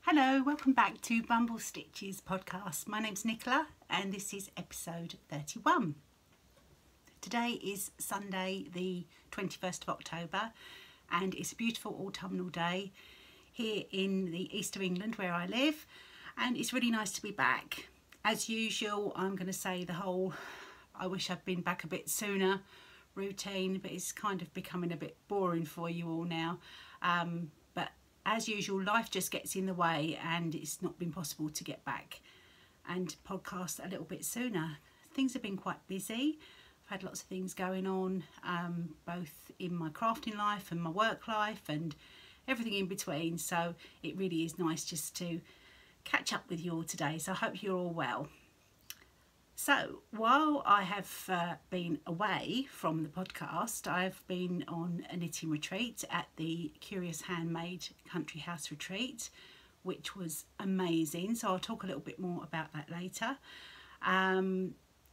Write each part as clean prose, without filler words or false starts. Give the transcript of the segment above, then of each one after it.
Hello, welcome back to Bumble Stitches podcast. My name's Nicola and this is episode 31. Today is Sunday the 21st of October and it's a beautiful autumnal day here in the east of England where I live, and it's really nice to be back. As usual, I'm going to say the whole I wish I'd been back a bit sooner routine, but it's kind of becoming a bit boring for you all now. But as usual, life just gets in the way and it's not been possible to get back and podcast a little bit sooner. Things have been quite busy. I've had lots of things going on, both in my crafting life and my work life and everything in between. So it really is nice just to catch up with you all today. So I hope you're all well. So while I have been away from the podcast, I've been on a knitting retreat at the Curious Handmade Country House Retreat, which was amazing. So I'll talk a little bit more about that later.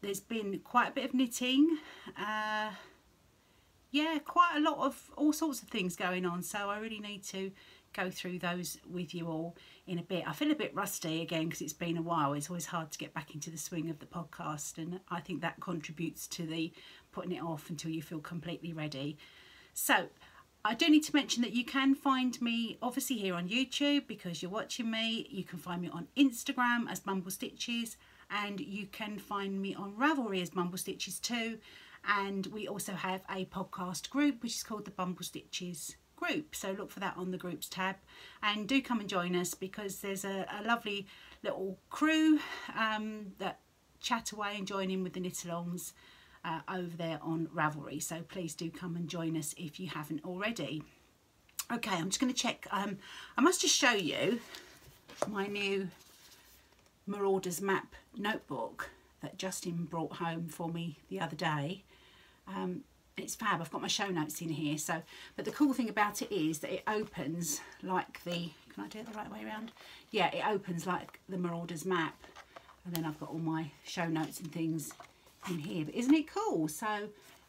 There's been quite a bit of knitting. Yeah, quite a lot of all sorts of things going on. So I really need to go through those with you all in a bit. I feel a bit rusty again because it's been a while. It's always hard to get back into the swing of the podcast, and I think that contributes to the putting it off until you feel completely ready. So I do need to mention that you can find me obviously here on YouTube because you're watching me. You can find me on Instagram as Bumble Stitches, and you can find me on Ravelry as Bumble Stitches too. And we also have a podcast group which is called the Bumble Stitches group, so look for that on the groups tab, and do come and join us because there's a lovely little crew that chat away and join in with the knit-alongs over there on Ravelry. So please do come and join us if you haven't already. Okay, I'm just going to check. I must just show you my new Marauders Map notebook that Justin brought home for me the other day. It's fab. I've got my show notes in here. So, but the cool thing about it is that it opens like the, can I do it the right way around? Yeah, it opens like the Marauders map. And then I've got all my show notes and things in here. But isn't it cool? So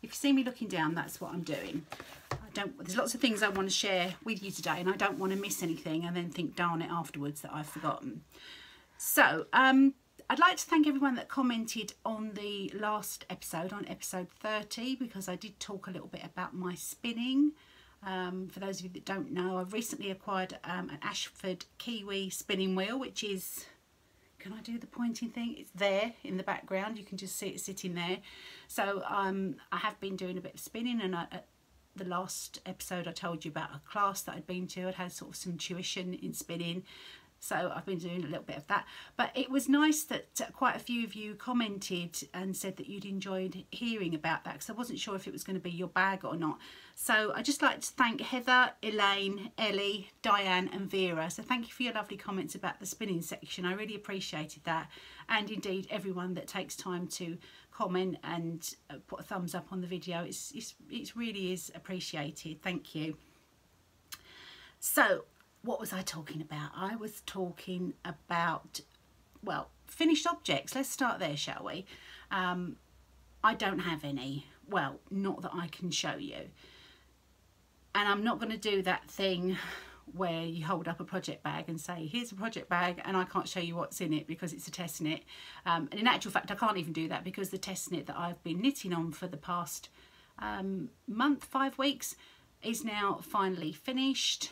if you see me looking down, that's what I'm doing. There's lots of things I want to share with you today and I don't want to miss anything and then think, darn it, afterwards that I've forgotten. So, I'd like to thank everyone that commented on the last episode, on episode 30, because I did talk a little bit about my spinning. For those of you that don't know, I've recently acquired an Ashford Kiwi spinning wheel, which is, can I do the pointing thing? It's there in the background. You can just see it sitting there. So I have been doing a bit of spinning, and at the last episode I told you about a class that I'd been to. I'd had sort of some tuition in spinning. So I've been doing a little bit of that, but it was nice that quite a few of you commented and said that you'd enjoyed hearing about that, because I wasn't sure if it was going to be your bag or not. So I'd just like to thank Heather, Elaine, Ellie, Diane and Vera. So thank you for your lovely comments about the spinning section. I really appreciated that, and indeed everyone that takes time to comment and put a thumbs up on the video. It really is appreciated. Thank you. So what was I talking about? I was talking about, well, finished objects. Let's start there, shall we? I don't have any. Well, not that I can show you. And I'm not going to do that thing where you hold up a project bag and say, here's a project bag, and I can't show you what's in it because it's a test knit. And in actual fact, I can't even do that because the test knit that I've been knitting on for the past month, 5 weeks, is now finally finished.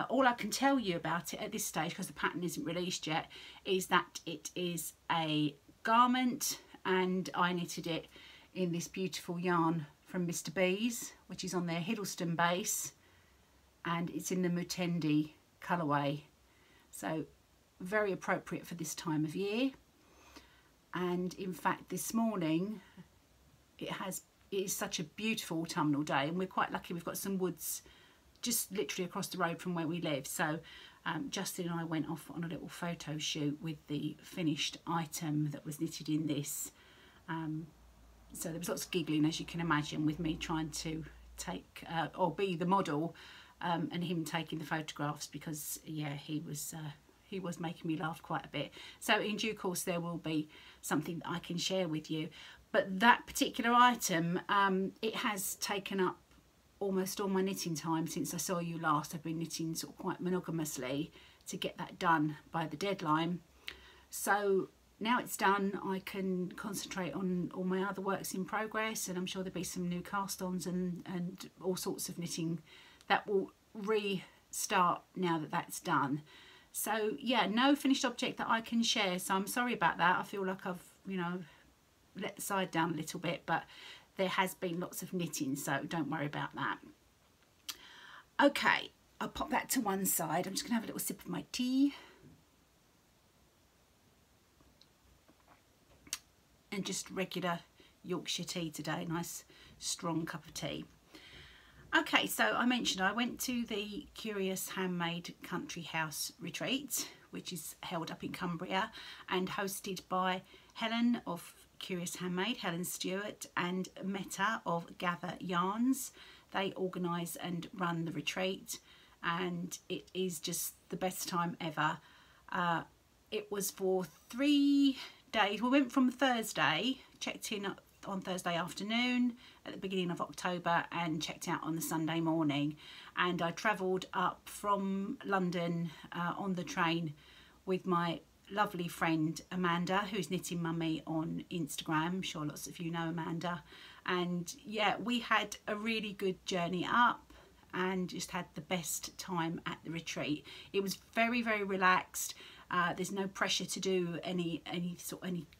All I can tell you about it at this stage, because the pattern isn't released yet, is that it is a garment, and I knitted it in this beautiful yarn from Mr. B's, which is on their Hiddleston base, and it's in the Mutendi colourway. So very appropriate for this time of year. And in fact, this morning it is such a beautiful autumnal day, and we're quite lucky. We've got some woods just literally across the road from where we live. So Justin and I went off on a little photo shoot with the finished item that was knitted in this. So there was lots of giggling, as you can imagine, with me trying to take or be the model, and him taking the photographs, because yeah, he was making me laugh quite a bit. So in due course there will be something that I can share with you. But that particular item, it has taken up almost all my knitting time since I saw you last. I've been knitting sort of quite monogamously to get that done by the deadline. So now it's done, I can concentrate on all my other works in progress, and I'm sure there'll be some new cast-ons and all sorts of knitting that will restart now that that's done. So yeah, no finished object that I can share, so I'm sorry about that. I feel like I've, you know, let the side down a little bit, but there has been lots of knitting, so don't worry about that. Okay, I'll pop that to one side. I'm just gonna have a little sip of my tea. And just regular Yorkshire tea today, nice strong cup of tea. Okay, so I mentioned I went to the Curious Handmade Country House retreat, which is held up in Cumbria and hosted by Helen of Curious Handmade, Helen Stewart, and Meta of Gather Yarns. They organise and run the retreat, and it is just the best time ever. It was for 3 days. We went from Thursday, checked in on Thursday afternoon at the beginning of October and checked out on the Sunday morning, and I travelled up from London on the train with my lovely friend Amanda, who's Knitting Mummy on Instagram. I'm sure lots of you know Amanda, and yeah, we had a really good journey up and just had the best time at the retreat. It was very, very relaxed. There's no pressure to do any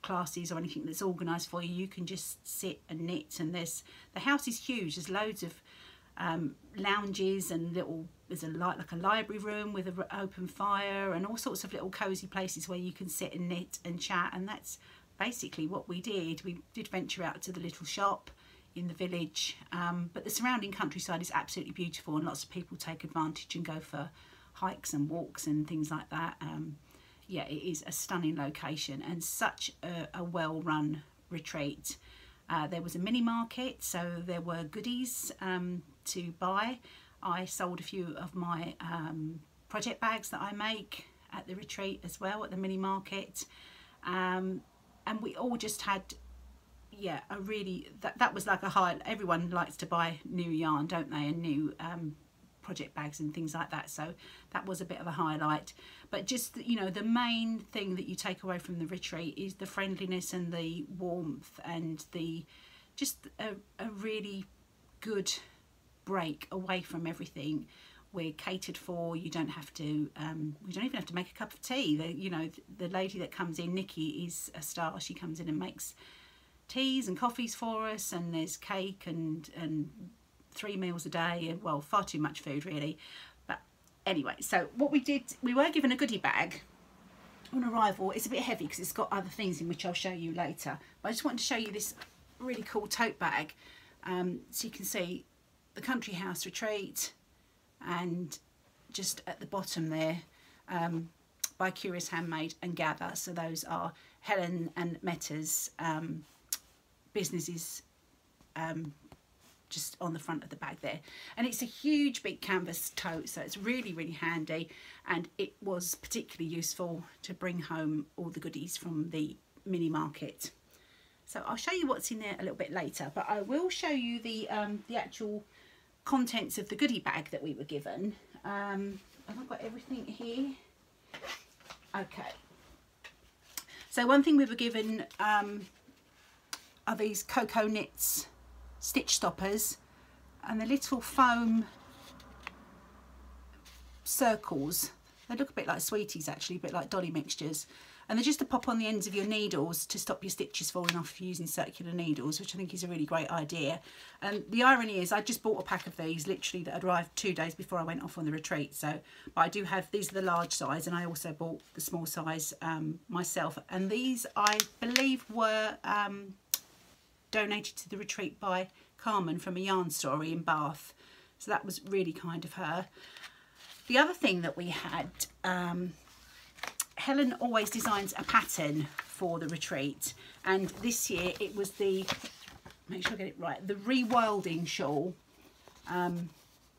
classes or anything that's organised for you. You can just sit and knit, and the house is huge. There's loads of lounges and there's like a library room with an open fire and all sorts of little cosy places where you can sit and knit and chat, and that's basically what we did. We did venture out to the little shop in the village, but the surrounding countryside is absolutely beautiful, and lots of people take advantage and go for hikes and walks and things like that. Yeah, it is a stunning location and such a well-run retreat. There was a mini market, so there were goodies to buy. I sold a few of my project bags that I make at the retreat as well, at the mini market, and we all just had, yeah, a really, that was like a high. Everyone likes to buy new yarn, don't they, and new project bags and things like that, so that was a bit of a highlight. But just, you know, the main thing that you take away from the retreat is the friendliness and the warmth and the just a really good break away from everything. We're catered for. You don't have to we don't even have to make a cup of tea. You know, the lady that comes in, Nikki, is a star. She comes in and makes teas and coffees for us, and there's cake and 3 meals a day. Well, far too much food really. But anyway, so what we did, we were given a goodie bag on arrival. It's a bit heavy because it's got other things in, which I'll show you later, but I just wanted to show you this really cool tote bag, so you can see the Country House retreat, and just at the bottom there, by Curious Handmade and Gather. So those are Helen and Meta's businesses, just on the front of the bag there. And it's a huge big canvas tote, so it's really, really handy, and it was particularly useful to bring home all the goodies from the mini market. So I'll show you what's in there a little bit later, but I will show you the actual contents of the goodie bag that we were given. Have I got everything here? Okay, so one thing we were given are these Cocoa Knits stitch stoppers, and the little foam circles. They look a bit like sweeties actually, a bit like dolly mixtures, and they're just to pop on the ends of your needles to stop your stitches falling off if you're using circular needles, which I think is a really great idea. And the irony is I just bought a pack of these literally that had arrived 2 days before I went off on the retreat, so but I do have, these are the large size, and I also bought the small size myself, and these I believe were donated to the retreat by Carmen from a yarn story in Bath, so that was really kind of her. The other thing that we had, Helen always designs a pattern for the retreat, and this year it was the, make sure I get it right, the Rewilding shawl. I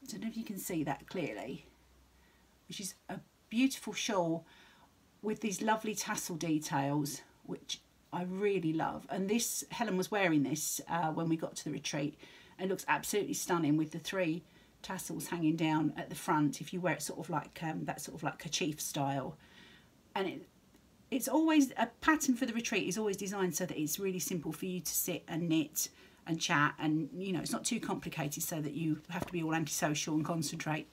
don't know if you can see that clearly, which is a beautiful shawl with these lovely tassel details, which I really love. And this, Helen was wearing this when we got to the retreat. It looks absolutely stunning with the 3 tassels hanging down at the front if you wear it sort of like that sort of like kerchief style. And it's always, a pattern for the retreat is always designed so that it's really simple for you to sit and knit and chat, and you know, it's not too complicated so that you have to be all antisocial and concentrate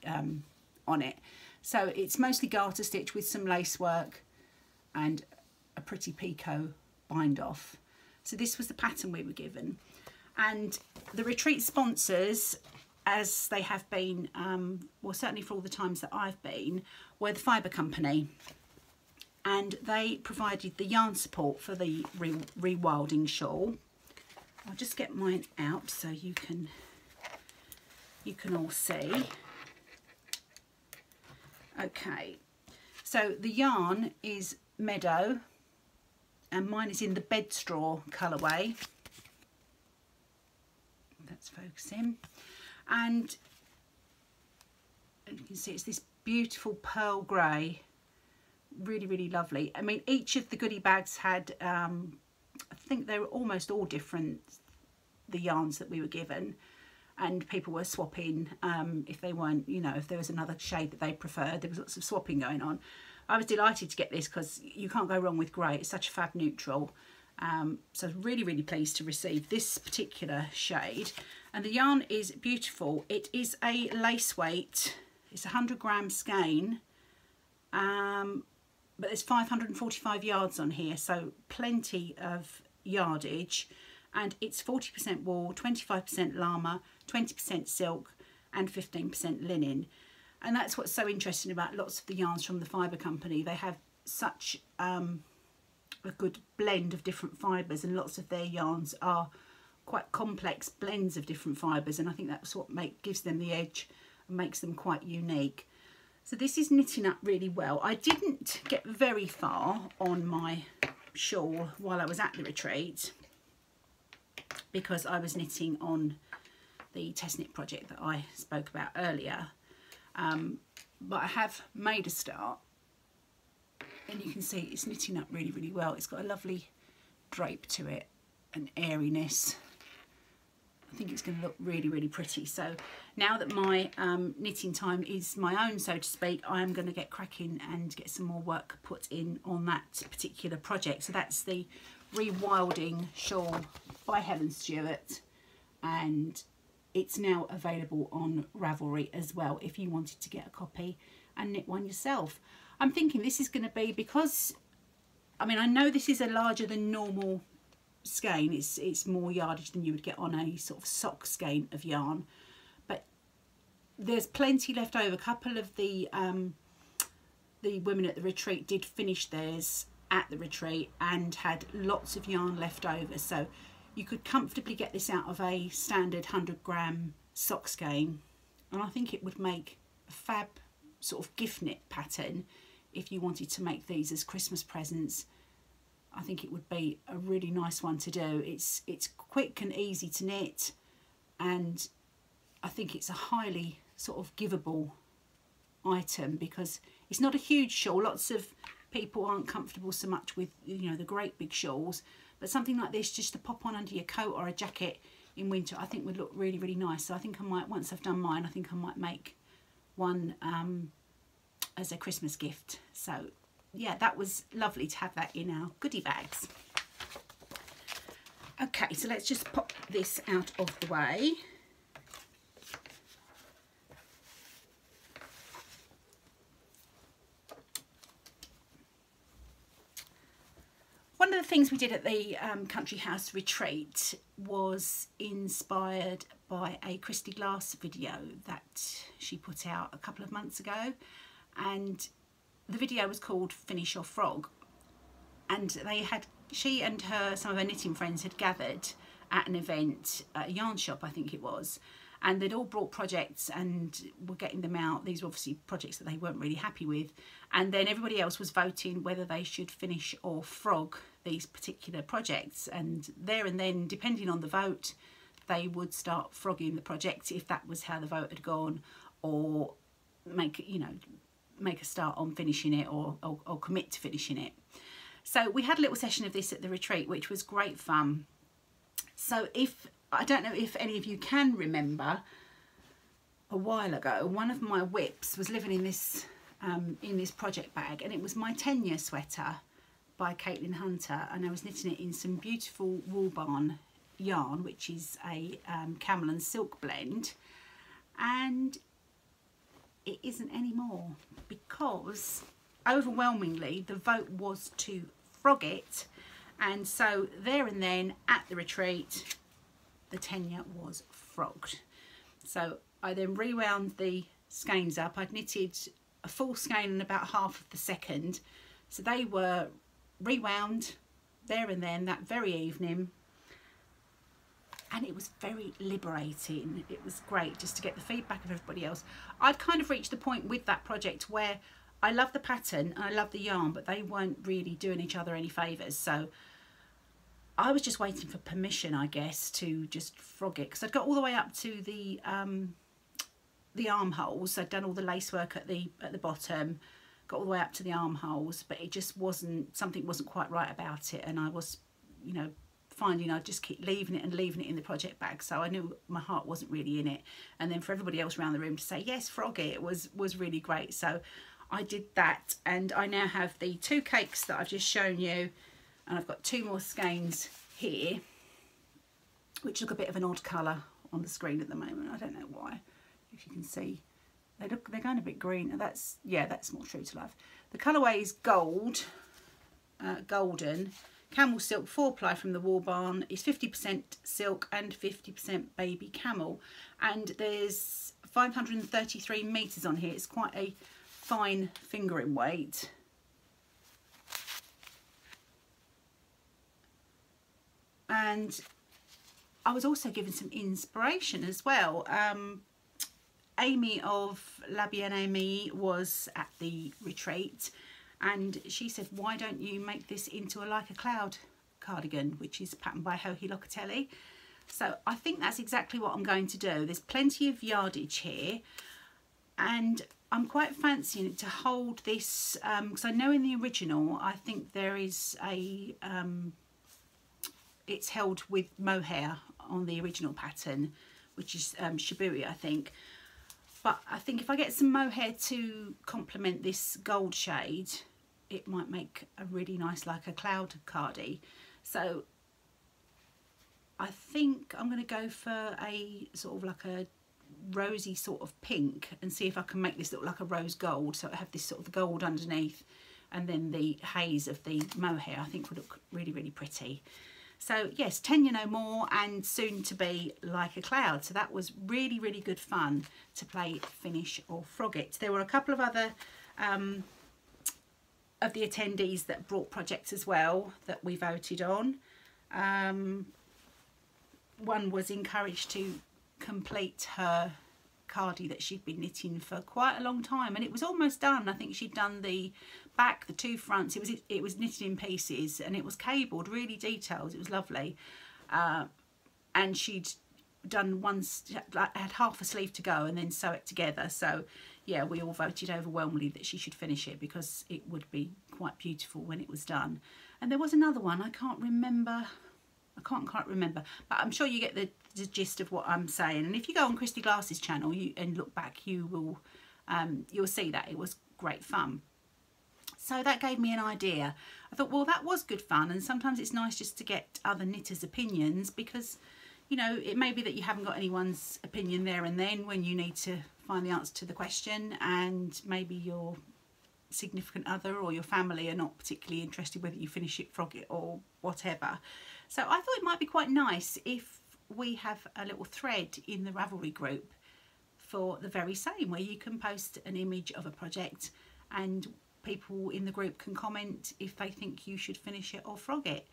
on it. So it's mostly garter stitch with some lace work and a pretty picot bind off. So this was the pattern we were given, and the retreat sponsors, as they have been, well certainly for all the times that I've been, were the Fibre Company, and they provided the yarn support for the rewilding shawl. I'll just get mine out so you can all see. Okay, so the yarn is Meadow, and mine is in the bed straw colourway. That's focusing. And you can see it's this beautiful pearl grey, really, really lovely. I mean, each of the goodie bags had, I think they were almost all different, the yarns that we were given, and people were swapping if they weren't, you know, if there was another shade that they preferred. There was lots of swapping going on. I was delighted to get this because you can't go wrong with grey. It's such a fab neutral. So I was really, really pleased to receive this particular shade. And the yarn is beautiful. It is a lace weight. It's 100 gram skein. But there's 545 yards on here, so plenty of yardage. And it's 40% wool, 25% llama, 20% silk and 15% linen. And that's what's so interesting about lots of the yarns from the Fibre Company. They have such a good blend of different fibres, and lots of their yarns are quite complex blends of different fibres, and I think that's what gives them the edge and makes them quite unique. So this is knitting up really well. I didn't get very far on my shawl while I was at the retreat because I was knitting on the test knit project that I spoke about earlier. But I have made a start, and you can see it's knitting up really, really well. It's got a lovely drape to it and airiness. I think it's going to look really, really pretty. So now that my knitting time is my own, so to speak, I am going to get cracking and get some more work put in on that particular project. So that's the Rewilding Shawl by Helen Stewart, and it's now available on Ravelry as well if you wanted to get a copy and knit one yourself. I'm thinking this is going to be, because I mean, I know this is a larger than normal skein, it's more yardage than you would get on a sort of sock skein of yarn, but there's plenty left over. A couple of the women at the retreat did finish theirs at the retreat and had lots of yarn left over, so you could comfortably get this out of a standard 100 gram sock skein, and I think it would make a fab sort of gift knit pattern if you wanted to make these as Christmas presents. I think it would be a really nice one to do. It's quick and easy to knit, and I think it's a highly sort of giveable item because it's not a huge shawl. Lots of people aren't comfortable so much with, you know, the great big shawls, but something like this just to pop on under your coat or a jacket in winter I think would look really, really nice. So I think I might, once I've done mine, I think I might make one as a Christmas gift. So yeah, that was lovely to have that in our goodie bags. Okay, so let's just pop this out of the way. One of the things we did at the Country House retreat was inspired by a Christy Glass video that she put out a couple of months ago, and the video was called Finish Your Frog, and she and some of her knitting friends had gathered at an event at a yarn shop, I think it was, and they'd all brought projects and were getting them out. These were obviously projects that they weren't really happy with, and then everybody else was voting whether they should finish or frog these particular projects, and there and then, depending on the vote, they would start frogging the project if that was how the vote had gone, or make a start on finishing it, or commit to finishing it. So we had a little session of this at the retreat, which was great fun. So I don't know if any of you can remember, a while ago, one of my whips was living in this project bag, and it was my 10-year sweater by Caitlin Hunter, and I was knitting it in some beautiful wool barn yarn, which is a camel and silk blend, and it isn't anymore because overwhelmingly the vote was to frog it. And so there and then at the retreat, the 10-year was frogged. So I then rewound the skeins up. I'd knitted a full skein in about half of the second. So they were rewound there and then that very evening. And it was very liberating. It was great just to get the feedback of everybody else. I'd kind of reached the point with that project where I love the pattern and I love the yarn, but they weren't really doing each other any favours. So I was just waiting for permission, I guess, to just frog it, because I'd got all the way up to the armholes. I'd done all the lace work at the bottom, got all the way up to the armholes, but it just wasn't, something wasn't quite right about it, and I was, you know, finding I'd just keep leaving it in the project bag. So I knew my heart wasn't really in it. And then for everybody else around the room to say yes, frog it, was really great. So I did that, and I now have the 2 cakes that I've just shown you. And I've got 2 more skeins here, which look a bit of an odd colour on the screen at the moment. I don't know why. If you can see, they're going a bit green. That's more true to life. The colourway is gold, golden, camel silk 4-ply from the Wool Barn. It's 50% silk and 50% baby camel, and there's 533 metres on here. It's quite a fine fingering weight. And I was also given some inspiration as well. Amy of La Bien-Aimée was at the retreat, and she said, why don't you make this into a Like a Cloud cardigan, which is patterned by Joji Locatelli. So I think that's exactly what I'm going to do. There's plenty of yardage here, and I'm quite fancying it to hold this, because I know in the original, I think there is a... it's held with mohair on the original pattern, which is Shibui, I think. But I think if I get some mohair to complement this gold shade, it might make a really nice Like a Cloud cardi. So I think I'm going to go for a sort of like a rosy sort of pink, and see if I can make this look like a rose gold. So I have this sort of gold underneath, and then the haze of the mohair I think would look really, really pretty. So yes, 10 You Know More, and soon to be Like a Cloud. So that was really, really good fun to play Finish or Frog It. There were a couple of other of the attendees that brought projects as well that we voted on. One was encouraged to complete her cardi that she'd been knitting for quite a long time, and it was almost done. I think she'd done the back, the 2 fronts. It was knitted in pieces, and it was cabled, really detailed. It was lovely, and she'd done had half a sleeve to go and then sew it together. So yeah, we all voted overwhelmingly that she should finish it, because it would be quite beautiful when it was done. And there was another one, I can't remember. I can't quite remember, but I'm sure you get the gist of what I'm saying. And if you go on Christy Glass's channel and look back, you will you'll see that it was great fun. So that gave me an idea. I thought, well, that was good fun, and sometimes it's nice just to get other knitters' opinions, because, you know, it may be that you haven't got anyone's opinion there and then when you need to find the answer to the question, and maybe your significant other or your family are not particularly interested whether you finish it, frog it, or whatever. So I thought it might be quite nice if we have a little thread in the Ravelry group for the very same, where you can post an image of a project and people in the group can comment if they think you should finish it or frog it.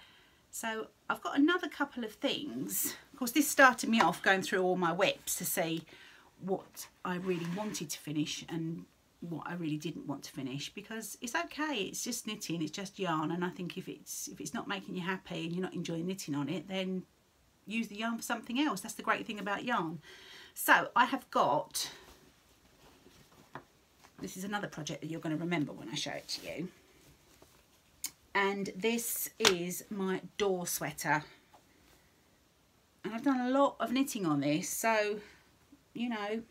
So I've got another couple of things. Of course, this started me off going through all my whips to see what I really wanted to finish and what I really didn't want to finish, because it's okay, it's just knitting, it's just yarn, and I think if it's not making you happy and you're not enjoying knitting on it, then use the yarn for something else. That's the great thing about yarn. So I have got, this is another project that you're going to remember when I show it to you, and this is my door sweater, and I've done a lot of knitting on this, so you know,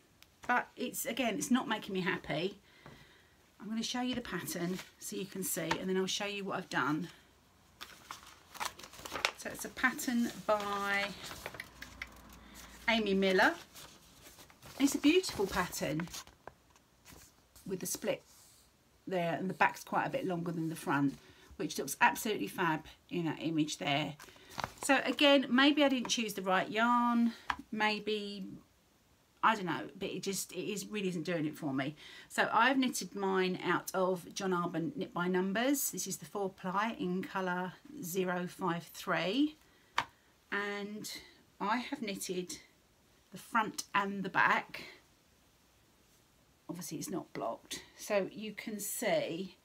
but it's, again, it's not making me happy. I'm going to show you the pattern so you can see, and then I'll show you what I've done. So it's a pattern by Amy Miller. It's a beautiful pattern with the split there, and the back's quite a bit longer than the front, which looks absolutely fab in that image there. So again, maybe I didn't choose the right yarn, maybe, I don't know, but it really isn't doing it for me. So I've knitted mine out of John Arbon Knit by Numbers. This is the 4-ply in colour 053, and I have knitted the front and the back. Obviously it's not blocked, so you can see,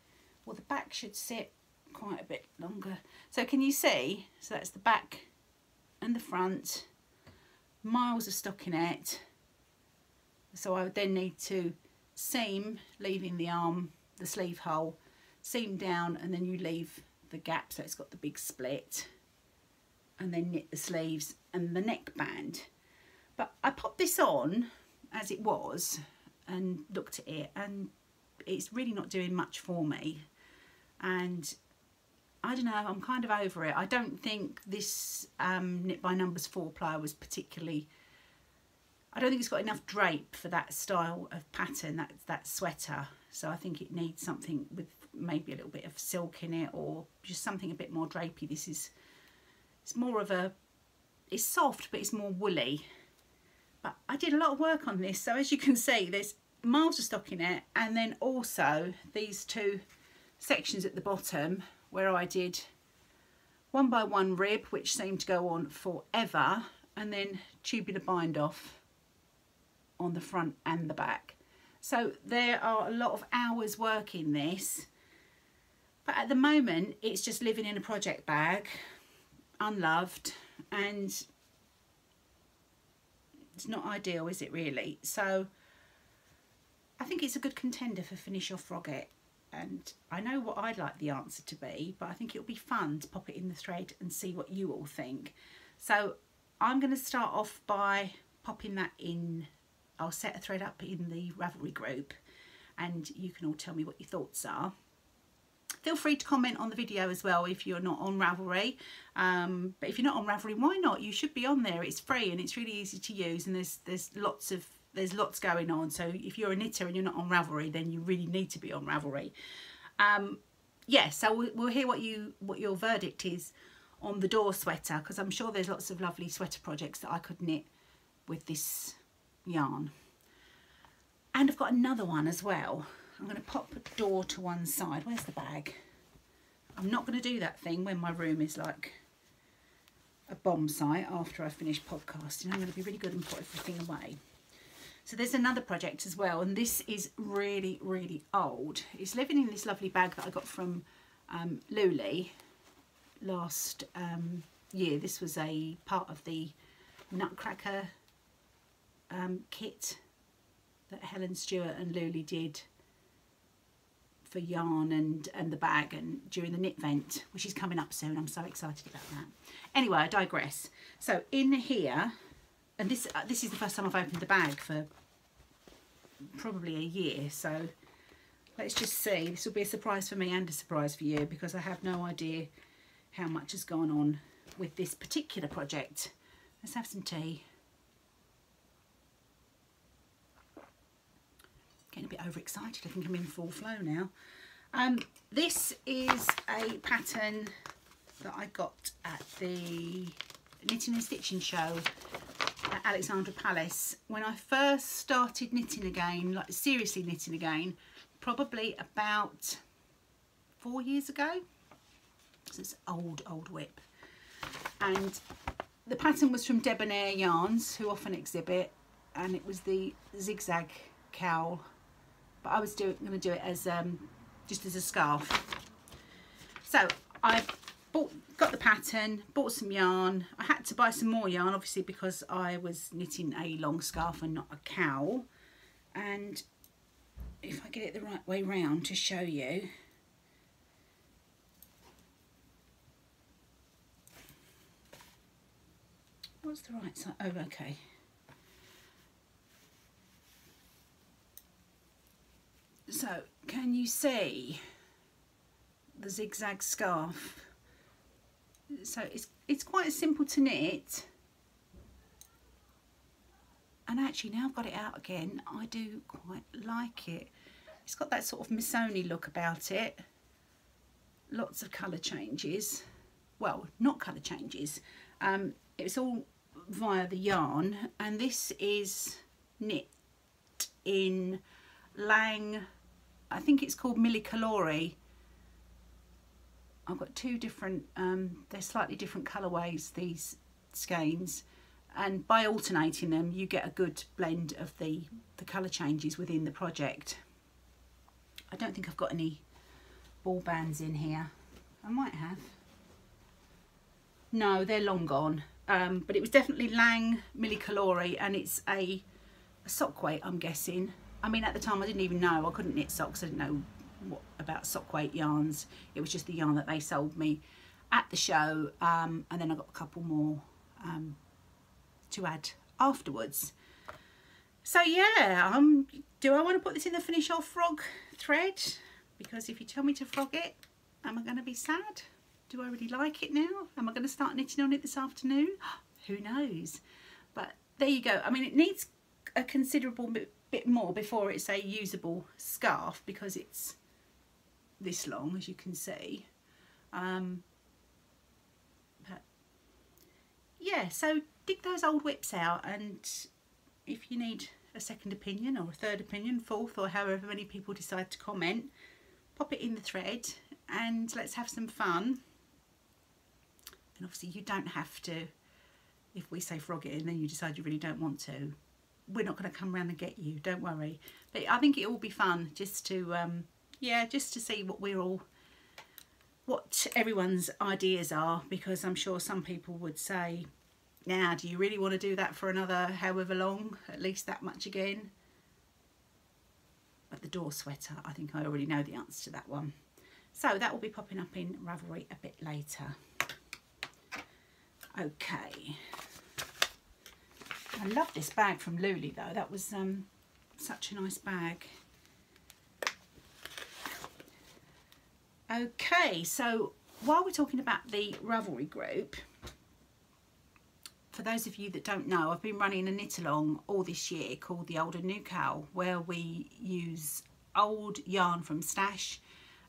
well, the back should sit quite a bit longer. So can you see? So that's the back and the front, miles of stockinette. So I would then need to seam, leaving the arm, the sleeve hole, seam down, and then you leave the gap so it's got the big split, and then knit the sleeves and the neckband. But I popped this on as it was and looked at it, and it's really not doing much for me, and I don't know, I'm kind of over it. I don't think this Knit by Numbers 4-ply was particularly, I don't think it's got enough drape for that style of pattern, that sweater. So I think it needs something with maybe a little bit of silk in it, or just something a bit more drapey. It's more of a, it's soft, but it's more woolly. But I did a lot of work on this, so as you can see, there's miles of stockinette, and then also these two sections at the bottom where I did 1x1 rib, which seemed to go on forever, and then tubular bind off on the front and the back. So there are a lot of hours work in this, but at the moment it's just living in a project bag, unloved, and it's not ideal, is it really? So I think it's a good contender for Finish Your Frogget, and I know what I'd like the answer to be, but I think it'll be fun to pop it in the thread and see what you all think. So I'm going to start off by popping that in. I'll set a thread up in the Ravelry group, and you can all tell me what your thoughts are. Feel free to comment on the video as well if you're not on Ravelry. But if you're not on Ravelry, why not? You should be on there. It's free and it's really easy to use, and there's lots going on. So if you're a knitter and you're not on Ravelry, then you really need to be on Ravelry. Yeah, so we'll hear what your verdict is on the door sweater, because I'm sure there's lots of lovely sweater projects that I could knit with this yarn. And I've got another one as well. I'm going to pop a door to one side. Where's the bag? I'm not going to do that thing when my room is like a bomb site after I finish podcasting. I'm going to be really good and put everything away. So there's another project as well, and this is really, really old. It's living in this lovely bag that I got from Luli last year. This was a part of the Nutcracker kit that Helen Stewart and Luli did for yarn and the bag, and during the knit vent, which is coming up soon. I'm so excited about that. Anyway, I digress. So in here, and this is the first time I've opened the bag for probably a year, so let's just see. This will be a surprise for me and a surprise for you, because I have no idea how much has gone on with this particular project. Let's have some tea. Getting a bit overexcited. I think I'm in full flow now. This is a pattern that I got at the Knitting and Stitching show at Alexandra Palace when I first started knitting again, like seriously knitting again, probably about 4 years ago. So it's old whip. And the pattern was from Debonair Yarns, who often exhibit, and it was the zigzag cowl. But I was going to do it as just as a scarf. So I got the pattern, bought some yarn. I had to buy some more yarn, obviously, because I was knitting a long scarf and not a cowl. And if I get it the right way round to show you, what's the right side? Oh, okay. So can you see the zigzag scarf? So it's quite simple to knit, and actually now I've got it out again, I do quite like it. It's got that sort of Missoni look about it. Lots of colour changes. Well, not colour changes. It's all via the yarn, and this is knit in Lang, I think it's called Millicalori. I've got two different, they're slightly different colourways, these skeins, and by alternating them you get a good blend of the colour changes within the project. I don't think I've got any ball bands in here. I might have. No, they're long gone, but it was definitely Lang Millicalori, and it's a sock weight, I'm guessing. I mean, at the time I didn't even know, I couldn't knit socks, I didn't know what about sock weight yarns. It was just the yarn that they sold me at the show, and then I got a couple more to add afterwards. So yeah, do I want to put this in the finish off frog thread? Because if you tell me to frog it, am I going to be sad? Do I really like it now? Am I going to start knitting on it this afternoon? Who knows? But there you go. I mean, it needs a considerable bit more before it's a usable scarf, because it's this long, as you can see. But yeah, so dig those old whips out, and if you need a second opinion or a third opinion, fourth, or however many people decide to comment, pop it in the thread and let's have some fun. And obviously you don't have to, if we say frog it and then you decide you really don't want to, we're not going to come around and get you, don't worry. But I think it will be fun just to yeah, just to see what everyone's ideas are, because I'm sure some people would say, now, do you really want to do that for another however long, at least that much again? But the door sweater, I think I already know the answer to that one. So that will be popping up in Ravelry a bit later. Okay. I love this bag from Luli though. That was such a nice bag. Okay, so while we're talking about the Ravelry group, for those of you that don't know, I've been running a knit along all this year called the Old and New Cow, where we use old yarn from Stash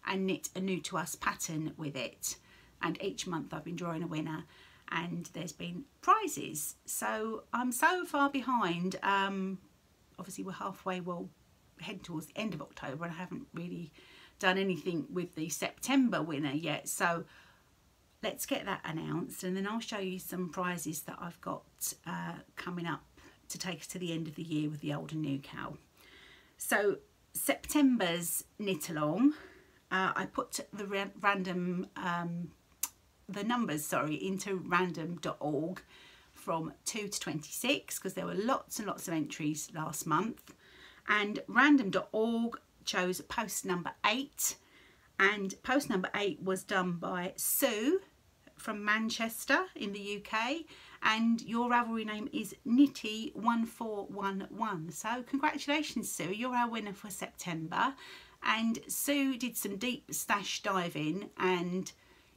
and knit a new to us pattern with it. And each month I've been drawing a winner, and there's been prizes. So I'm so far behind. Obviously we're halfway, well, heading towards the end of October, and I haven't really done anything with the September winner yet. So let's get that announced, and then I'll show you some prizes that I've got coming up to take us to the end of the year with the Old and New Cow. So September's knit along, I put the numbers into random.org from 2 to 26, because there were lots and lots of entries last month, and random.org chose post number 8, and post number 8 was done by Sue from Manchester in the UK, and your Ravelry name is Nitty1411. So congratulations, Sue, you're our winner for September. And Sue did some deep Stash diving and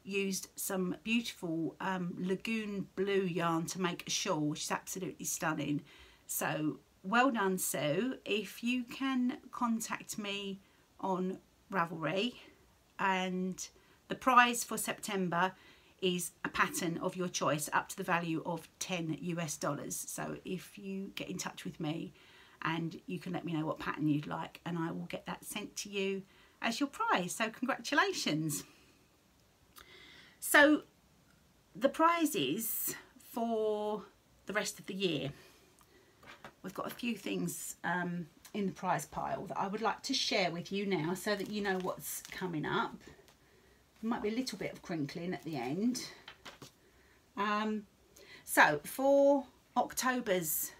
used some beautiful lagoon blue yarn to make a shawl, which is absolutely stunning. So well done, Sue. If you can contact me on Ravelry, and the prize for September is a pattern of your choice up to the value of $10 US. So if you get in touch with me, and you can let me know what pattern you'd like, and I will get that sent to you as your prize. So congratulations. So the prizes for the rest of the year, we've got a few things in the prize pile that I would like to share with you now, so that you know what's coming up. There might be a little bit of crinkling at the end. So for October's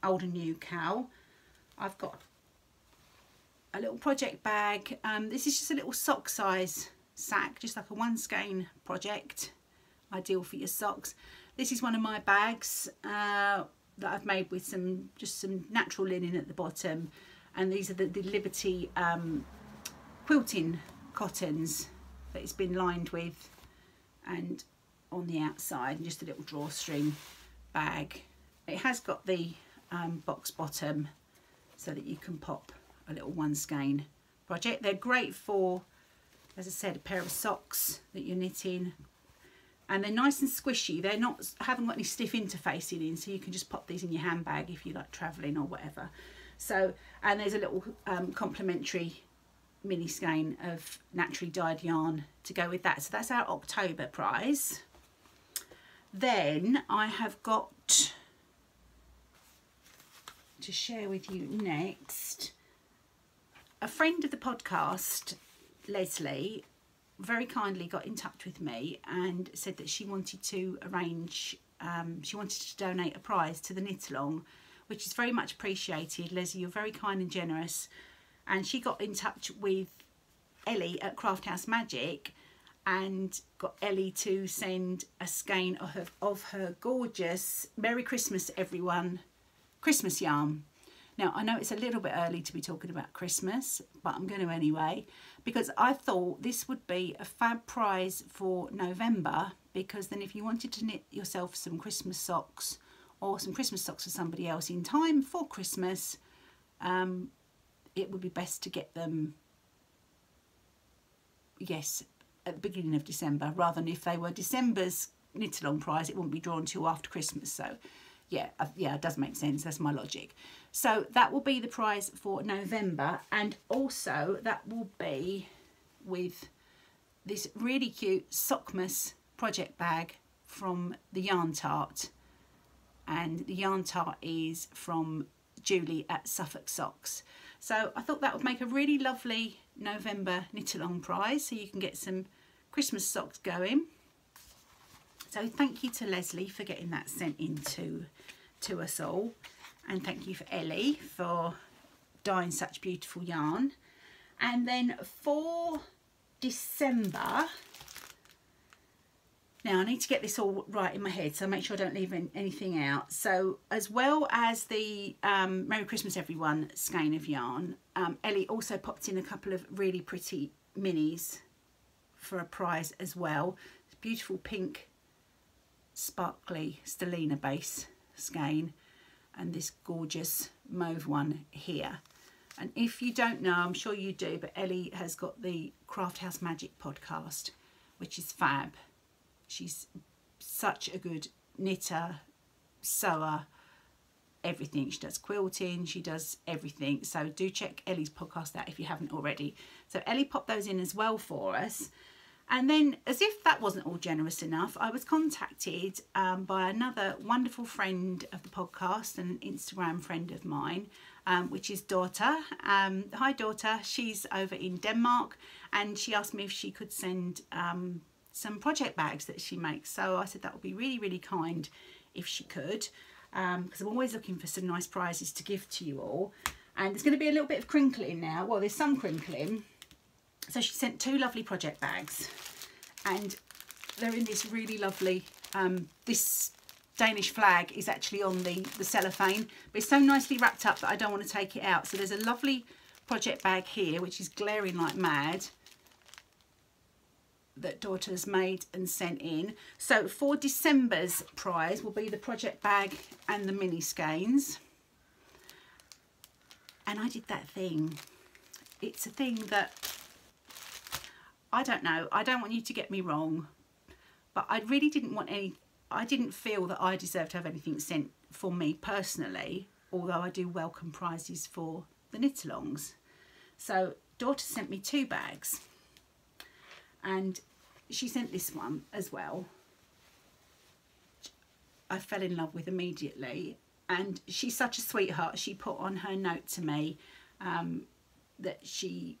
Old and New Cow, I've got a little project bag. This is just a little sock size sack, just like a one skein project, ideal for your socks. This is one of my bags that I've made with some natural linen at the bottom, and these are the Liberty quilting cottons that it's been lined with, and on the outside, and just a little drawstring bag. It has got the box bottom so that you can pop a little one skein project. They're great for, as I said, a pair of socks that you're knitting, and they're nice and squishy. They're not, haven't got any stiff interfacing in, so you can just pop these in your handbag if you like traveling or whatever. So, and there's a little complimentary mini skein of naturally dyed yarn to go with that. So that's our October prize. Then I have got to share with you next, a friend of the podcast, Leslie, very kindly got in touch with me and said that she wanted to arrange, she wanted to donate a prize to the knit along, which is very much appreciated. Leslie, you're very kind and generous. And she got in touch with Ellie at Craft House Magic and got Ellie to send a skein of her gorgeous Merry Christmas Everyone Christmas yarn. Now, I know it's a little bit early to be talking about Christmas, but I'm going to anyway, because I thought this would be a fab prize for November, because then if you wanted to knit yourself some Christmas socks or some Christmas socks for somebody else in time for Christmas, it would be best to get them, yes, at the beginning of December, rather than if they were December's knit along prize, it wouldn't be drawn till after Christmas. So yeah, it does make sense. That's my logic. So that will be the prize for November, and also that will be with this really cute Sockmas project bag from the Yarn Tart, and the Yarn Tart is from Julie at Suffolk Socks. So I thought that would make a really lovely November knit along prize, so you can get some Christmas socks going. So thank you to Leslie for getting that sent in to us all, and thank you for Ellie for dyeing such beautiful yarn. And then for December, now I need to get this all right in my head, so make sure I don't leave anything out. So as well as the Merry Christmas Everyone skein of yarn, Ellie also popped in a couple of really pretty minis for a prize as well. It's beautiful pink sparkly Stellina base skein, and this gorgeous mauve one here. And if you don't know, I'm sure you do, but Ellie has got the Craft House Magic podcast, which is fab. She's such a good knitter, sewer, everything. She does quilting, she does everything. So do check Ellie's podcast out if you haven't already. So Ellie popped those in as well for us. And then, as if that wasn't all generous enough, I was contacted by another wonderful friend of the podcast, an Instagram friend of mine, which is Daughter. Hi Daughter, she's over in Denmark, and she asked me if she could send some project bags that she makes. So I said that would be really, really kind if she could, because I'm always looking for some nice prizes to give to you all. And there's going to be a little bit of crinkling now. Well, there's some crinkling. So she sent 2 lovely project bags, and they're in this really lovely, this Danish flag is actually on the cellophane, but it's so nicely wrapped up that I don't want to take it out. So there's a lovely project bag here, which is glaring like mad, that Daughter's made and sent in. So for December's prize will be the project bag and the mini skeins. And I did that thing. It's a thing that, I don't know, I don't want you to get me wrong, but I really didn't want any, I didn't feel that I deserved to have anything sent for me personally, although I do welcome prizes for the knit-alongs. So Daughter sent me 2 bags, and she sent this one as well. I fell in love with immediately, and she's such a sweetheart. She put on her note to me that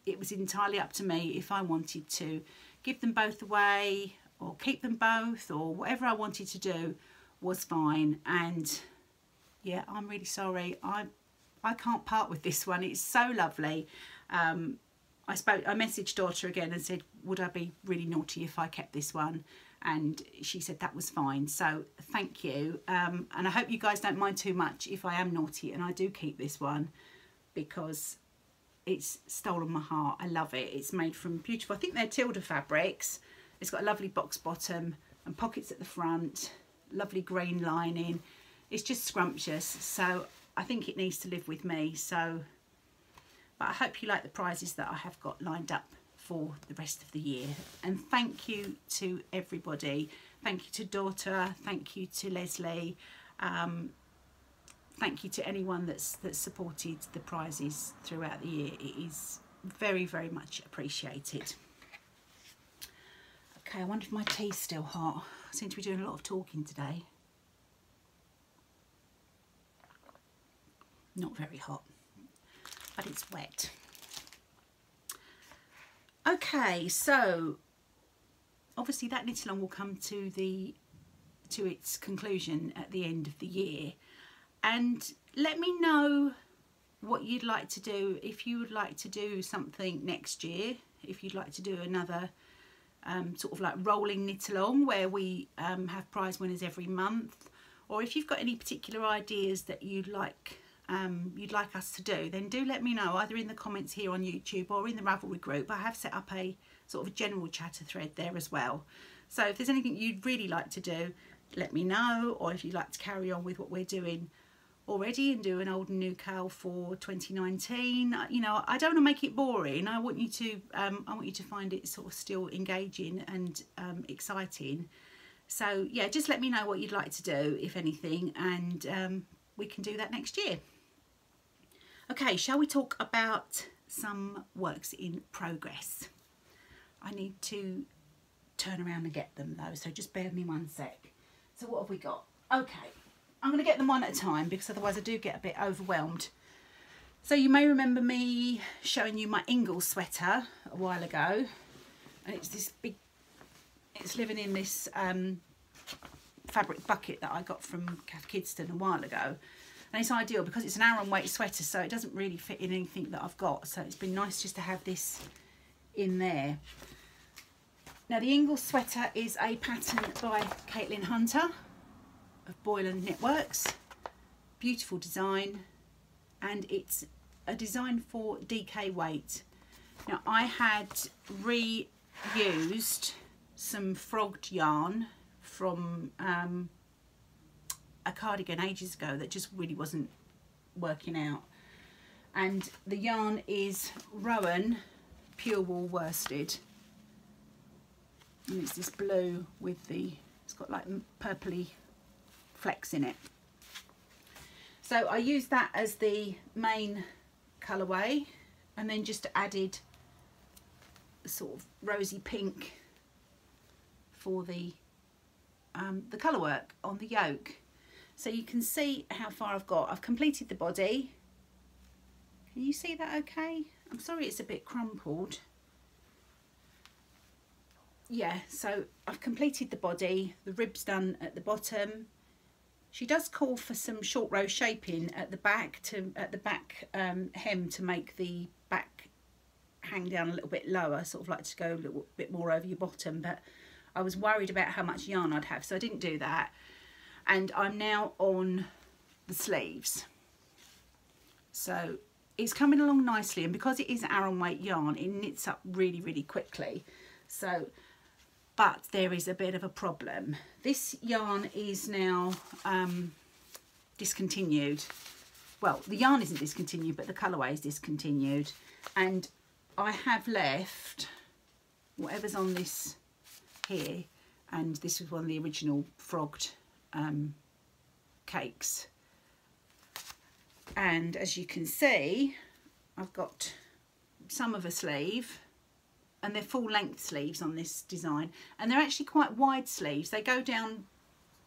it was entirely up to me if I wanted to give them both away or keep them both, or whatever I wanted to do was fine. And yeah, I'm really sorry, I can't part with this one. It's so lovely. I messaged Daughter again and said, would I be really naughty if I kept this one? And she said that was fine. So thank you, and I hope you guys don't mind too much if I am naughty and I do keep this one. because it's stolen my heart. I love it. It's made from beautiful, I think they're Tilda fabrics. It's got a lovely box bottom and pockets at the front, lovely green lining. It's just scrumptious, so I think it needs to live with me. So, but I hope you like the prizes that I have got lined up for the rest of the year. And thank you to everybody. Thank you to Daughter, thank you to Leslie, thank you to anyone that's supported the prizes throughout the year. It is very, very much appreciated. Okay, I wonder if my tea's still hot. I seem to be doing a lot of talking today. Not very hot, but it's wet. Okay, so obviously that knit along will come to its conclusion at the end of the year, and let me know what you'd like to do. If you would like to do something next year, if you'd like to do another sort of like rolling knit along where we have prize winners every month, or if you've got any particular ideas that you'd like us to do, then do let me know, either in the comments here on YouTube or in the Ravelry group. I have set up a sort of a general chatter thread there as well. So if there's anything you'd really like to do, let me know, or if you'd like to carry on with what we're doing already and do an old and new cal for 2019. You know, I don't want to make it boring. I want you to find it sort of still engaging and exciting. So yeah, just let me know what you'd like to do, if anything, and we can do that next year. Okay, shall we talk about some works in progress? I need to turn around and get them though, so just bear with me one sec. So what have we got? Okay, I'm going to get them one at a time because otherwise I do get a bit overwhelmed. So you may remember me showing you my Ingle sweater a while ago, and it's this big, it's living in this fabric bucket that I got from Kath Kidston a while ago. And it's ideal because it's an Aran weight sweater, so it doesn't really fit in anything that I've got. So it's been nice just to have this in there. Now the Ingle sweater is a pattern by Caitlin Hunter of Boylan Knitworks. Beautiful design, and it's a design for DK weight. Now I had reused some frogged yarn from a cardigan ages ago that just really wasn't working out, and the yarn is Rowan pure wool worsted, and it's this blue with it's got like purpley flecks in it. So I used that as the main colourway, and then just added sort of rosy pink for the colour work on the yoke. So you can see how far I've got. I've completed the body. Can you see that okay? I'm sorry it's a bit crumpled. Yeah, so I've completed the body. The rib's done at the bottom. She does call for some short row shaping at the back hem to make the back hang down a little bit lower, sort of like to go a little bit more over your bottom, but I was worried about how much yarn I'd have, so I didn't do that. And I'm now on the sleeves. So it's coming along nicely, and because it is Aran weight yarn, it knits up really, really quickly. So, but there is a bit of a problem. This yarn is now discontinued. Well, the yarn isn't discontinued, but the colourway is discontinued. And I have left whatever's on this here, and this was one of the original frogged cakes, and as you can see I've got some of a sleeve, and they're full length sleeves on this design, and they're actually quite wide sleeves. They go down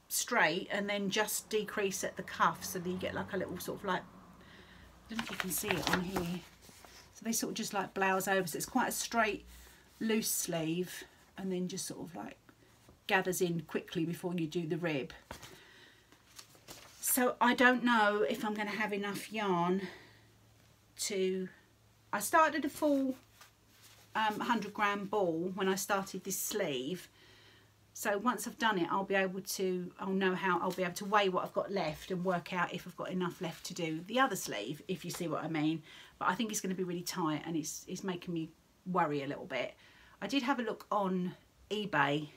straight and then just decrease at the cuff, so that you get like a little sort of like, I don't know if you can see it on here, so they sort of just like blouse over, so it's quite a straight loose sleeve, and then just sort of like gathers in quickly before you do the rib. So I don't know if I'm going to have enough yarn to... I started a full 100 gram ball when I started this sleeve, So once I've done it, I'll be able to weigh what I've got left and work out if I've got enough left to do the other sleeve, if you see what I mean. But I think it's going to be really tight, and it's making me worry a little bit. I did have a look on eBay.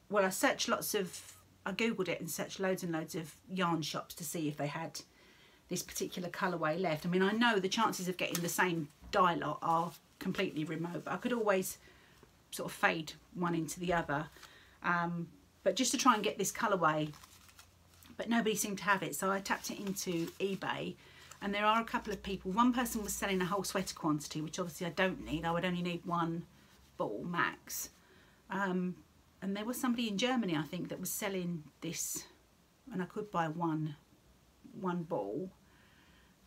Well, I googled it and searched loads and loads of yarn shops to see if they had this particular colourway left. I mean, I know the chances of getting the same dye lot are completely remote, but I could always sort of fade one into the other, but just to try and get this colourway, but nobody seemed to have it, so I tapped it into eBay, and there are a couple of people. One person was selling a whole sweater quantity, which obviously I don't need. I would only need one ball max, and there was somebody in Germany, I think, that was selling this, and I could buy one ball,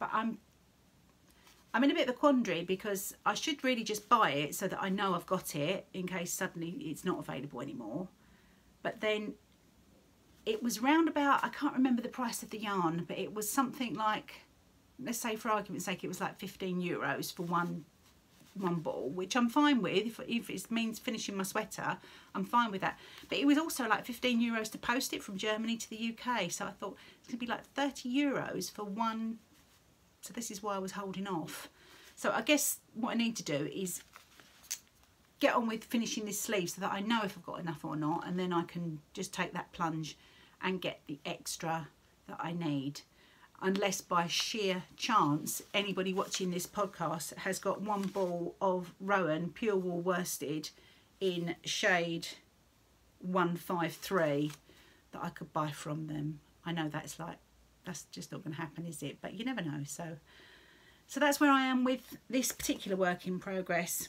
but I'm in a bit of a quandary, because I should really just buy it so that I know I've got it in case suddenly it's not available anymore. But then it was round about, I can't remember the price of the yarn, but it was something like, let's say for argument's sake, it was like €15 for one ball, which I'm fine with. If it means finishing my sweater, I'm fine with that. But it was also like €15 to post it from Germany to the UK. So I thought it's going to be like €30 for one. So this is why I was holding off. So I guess what I need to do is get on with finishing this sleeve so that I know if I've got enough or not, and then I can just take that plunge and get the extra that I need. Unless by sheer chance anybody watching this podcast has got one ball of Rowan pure wool worsted in shade 153 that I could buy from them. I know that's just not going to happen, is it? But you never know. So that's where I am with this particular work in progress.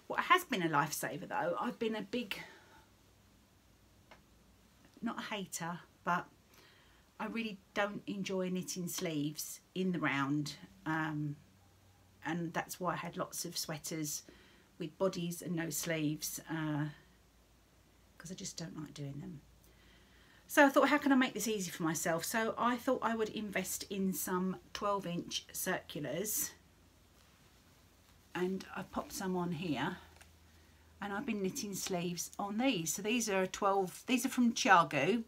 What has been a lifesaver though, I've been a big, not a hater, but I really don't enjoy knitting sleeves in the round, and that's why I had lots of sweaters with bodies and no sleeves, because I just don't like doing them. So I thought, how can I make this easy for myself? So I thought I would invest in some 12-inch circulars, and I popped some on here, and I've been knitting sleeves on these. So these are from Chiago.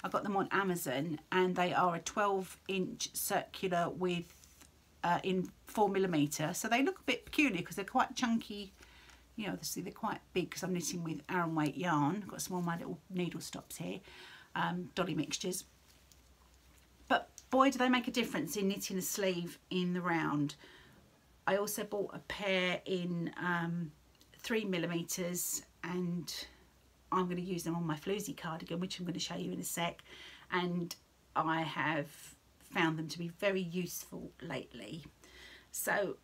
I got them on Amazon, and they are a 12-inch circular with in 4mm. So they look a bit peculiar because they're quite chunky. You know, see, they're quite big because I'm knitting with Aran weight yarn. I've got some on my little needle stops here. Dolly mixtures, but boy do they make a difference in knitting a sleeve in the round. I also bought a pair in 3mm, and I'm going to use them on my Floozy cardigan, which I'm going to show you in a sec, and I have found them to be very useful lately. So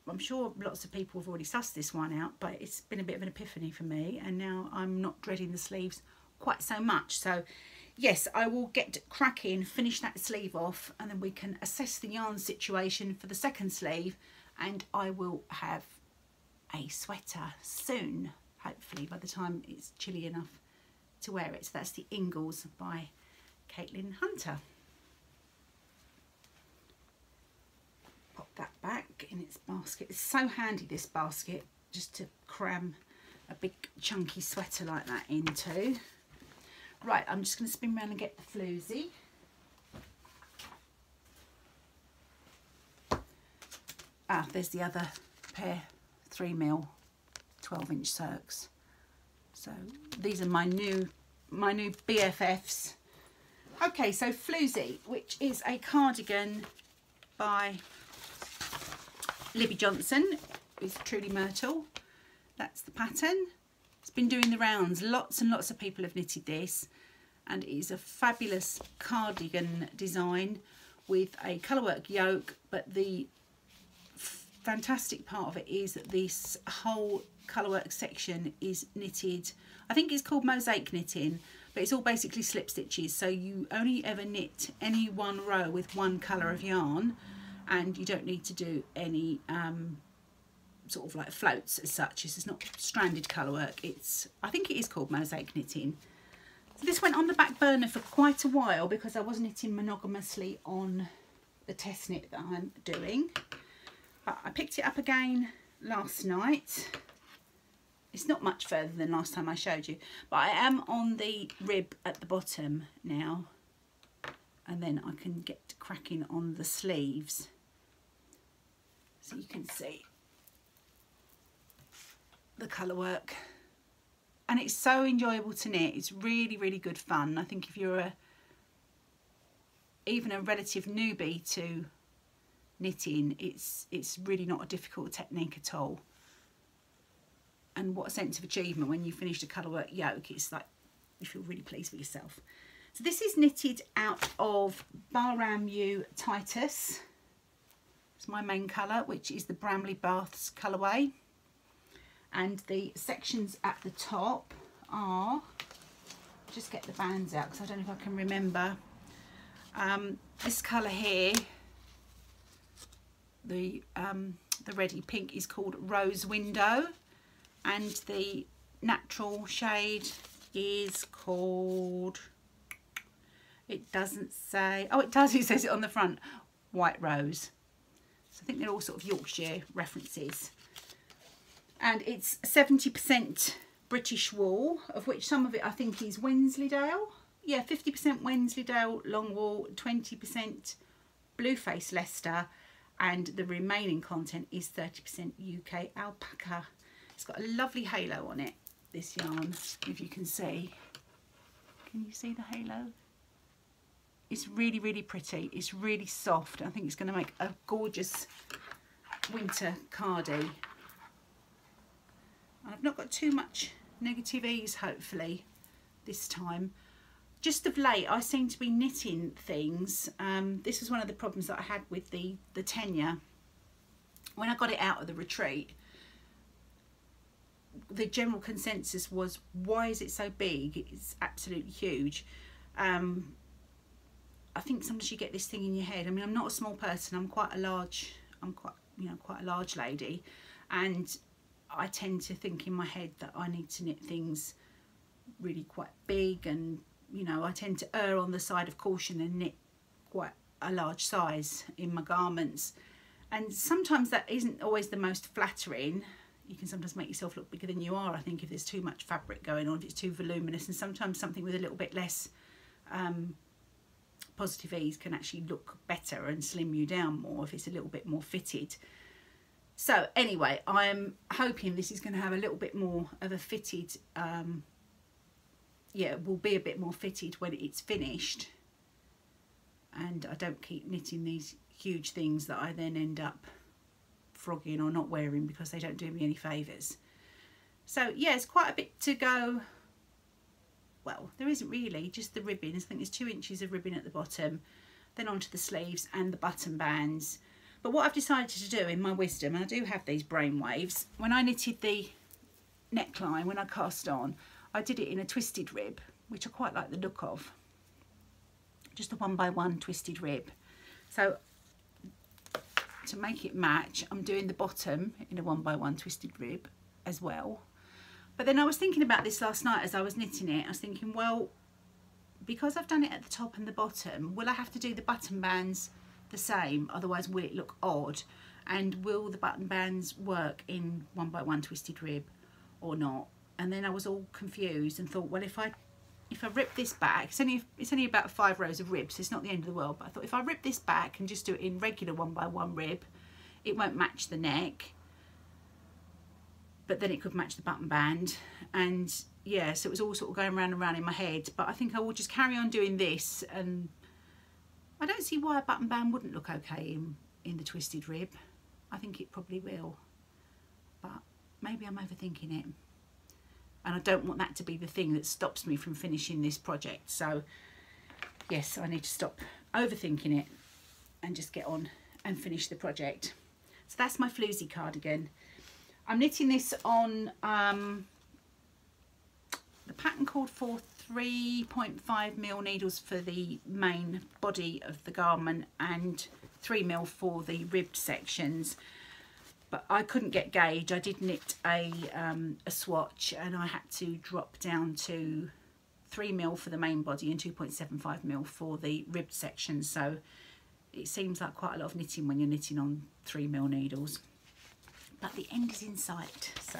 I'm sure lots of people have already sussed this one out, but it's been a bit of an epiphany for me, and now I'm not dreading the sleeves quite so much. So yes, I will get cracking, finish that sleeve off, and then we can assess the yarn situation for the second sleeve, and I will have a sweater soon, hopefully by the time it's chilly enough to wear it. So that's the Ingalls by Caitlin Hunter. Pop that back in its basket. It's so handy, this basket, just to cram a big chunky sweater like that into. Right, I'm just going to spin around and get the Floozy. Ah, there's the other pair, 3mm 12-inch circs. So these are my new BFFs. Okay, so Floozy, which is a cardigan by Libby Johnson with Trudy Myrtle. That's the pattern. It's been doing the rounds. Lots and lots of people have knitted this, and it is a fabulous cardigan design with a colourwork yoke, but the fantastic part of it is that this whole colourwork section is knitted, I think it's called mosaic knitting, but it's all basically slip stitches, so you only ever knit any one row with one colour of yarn, and you don't need to do any sort of like floats as such. It's not stranded colourwork. I think it is called mosaic knitting. So this went on the back burner for quite a while because I was knitting monogamously on the test knit that I'm doing. But I picked it up again last night It's not much further than last time I showed you, but I am on the rib at the bottom now, and then I can get cracking on the sleeves so you can see the colour work. And it's so enjoyable to knit. It's really, really good fun. I think if you're even a relative newbie to knitting, it's really not a difficult technique at all. And what a sense of achievement when you finish the colourwork yoke. It's like you feel really pleased with yourself. So this is knitted out of Bahram U Titus. It's my main colour, which is the Bramley Baths colourway. And the sections at the top are, just get the bands out because I don't know if I can remember. This colour here, the reddy pink, is called Rose Window. And the natural shade is called, it doesn't say, oh it does, it says it on the front, White Rose. So I think they're all sort of Yorkshire references. And it's 70% British wool, of which some of it I think is Wensleydale. Yeah, 50% Wensleydale long wool, 20% Blueface Leicester, and the remaining content is 30% UK alpaca. It's got a lovely halo on it, this yarn, if you can see. Can you see the halo? It's really, really pretty. It's really soft. I think it's going to make a gorgeous winter cardie. I've not got too much negative ease, hopefully, this time. Just of late, I seem to be knitting things. This was one of the problems that I had with the tenure. When I got it out of the retreat, the general consensus was, why is it so big? It's absolutely huge. I think sometimes you get this thing in your head. I mean, I'm not a small person. I'm quite a large lady, and I tend to think in my head that I need to knit things really quite big, and you know, I tend to err on the side of caution and knit quite a large size in my garments, and sometimes that isn't always the most flattering. You can sometimes make yourself look bigger than you are, I think, if there's too much fabric going on, if it's too voluminous, and sometimes something with a little bit less positive ease can actually look better and slim you down more if it's a little bit more fitted. So anyway, I'm hoping this is going to have a little bit more of a fitted, yeah, will be a bit more fitted when it's finished, and I don't keep knitting these huge things that I then end up frogging or not wearing because they don't do me any favours. So yeah, it's quite a bit to go. Well, there isn't really, just the ribbon. I think there's 2 inches of ribbon at the bottom, then onto the sleeves and the button bands. But what I've decided to do in my wisdom, and I do have these brainwaves, when I knitted the neckline, when I cast on, I did it in a twisted rib, which I quite like the look of. Just a 1x1 twisted rib. So to make it match, I'm doing the bottom in a 1x1 twisted rib as well. But then I was thinking about this last night as I was knitting it. I was thinking, well, because I've done it at the top and the bottom, will I have to do the button bands the same? Otherwise, will it look odd? And will the button bands work in 1x1 twisted rib or not? And then I was all confused and thought, well, if I rip this back, it's only about 5 rows of ribs, so it's not the end of the world. But I thought if I rip this back and just do it in regular 1x1 rib, it won't match the neck, but then it could match the button band. And yeah, so it was all sort of going round and round in my head. But I think I will just carry on doing this, and I don't see why a button band wouldn't look okay in the twisted rib. I think it probably will, but maybe I'm overthinking it. And I don't want that to be the thing that stops me from finishing this project. So yes, I need to stop overthinking it and just get on and finish the project. So that's my floozy cardigan. I'm knitting this on the pattern called for 3.5mm needles for the main body of the garment and 3mm for the ribbed sections. But I couldn't get gauge. I did knit a swatch, and I had to drop down to 3mm for the main body and 2.75mm for the ribbed section. So it seems like quite a lot of knitting when you're knitting on 3mm needles. But the end is in sight, so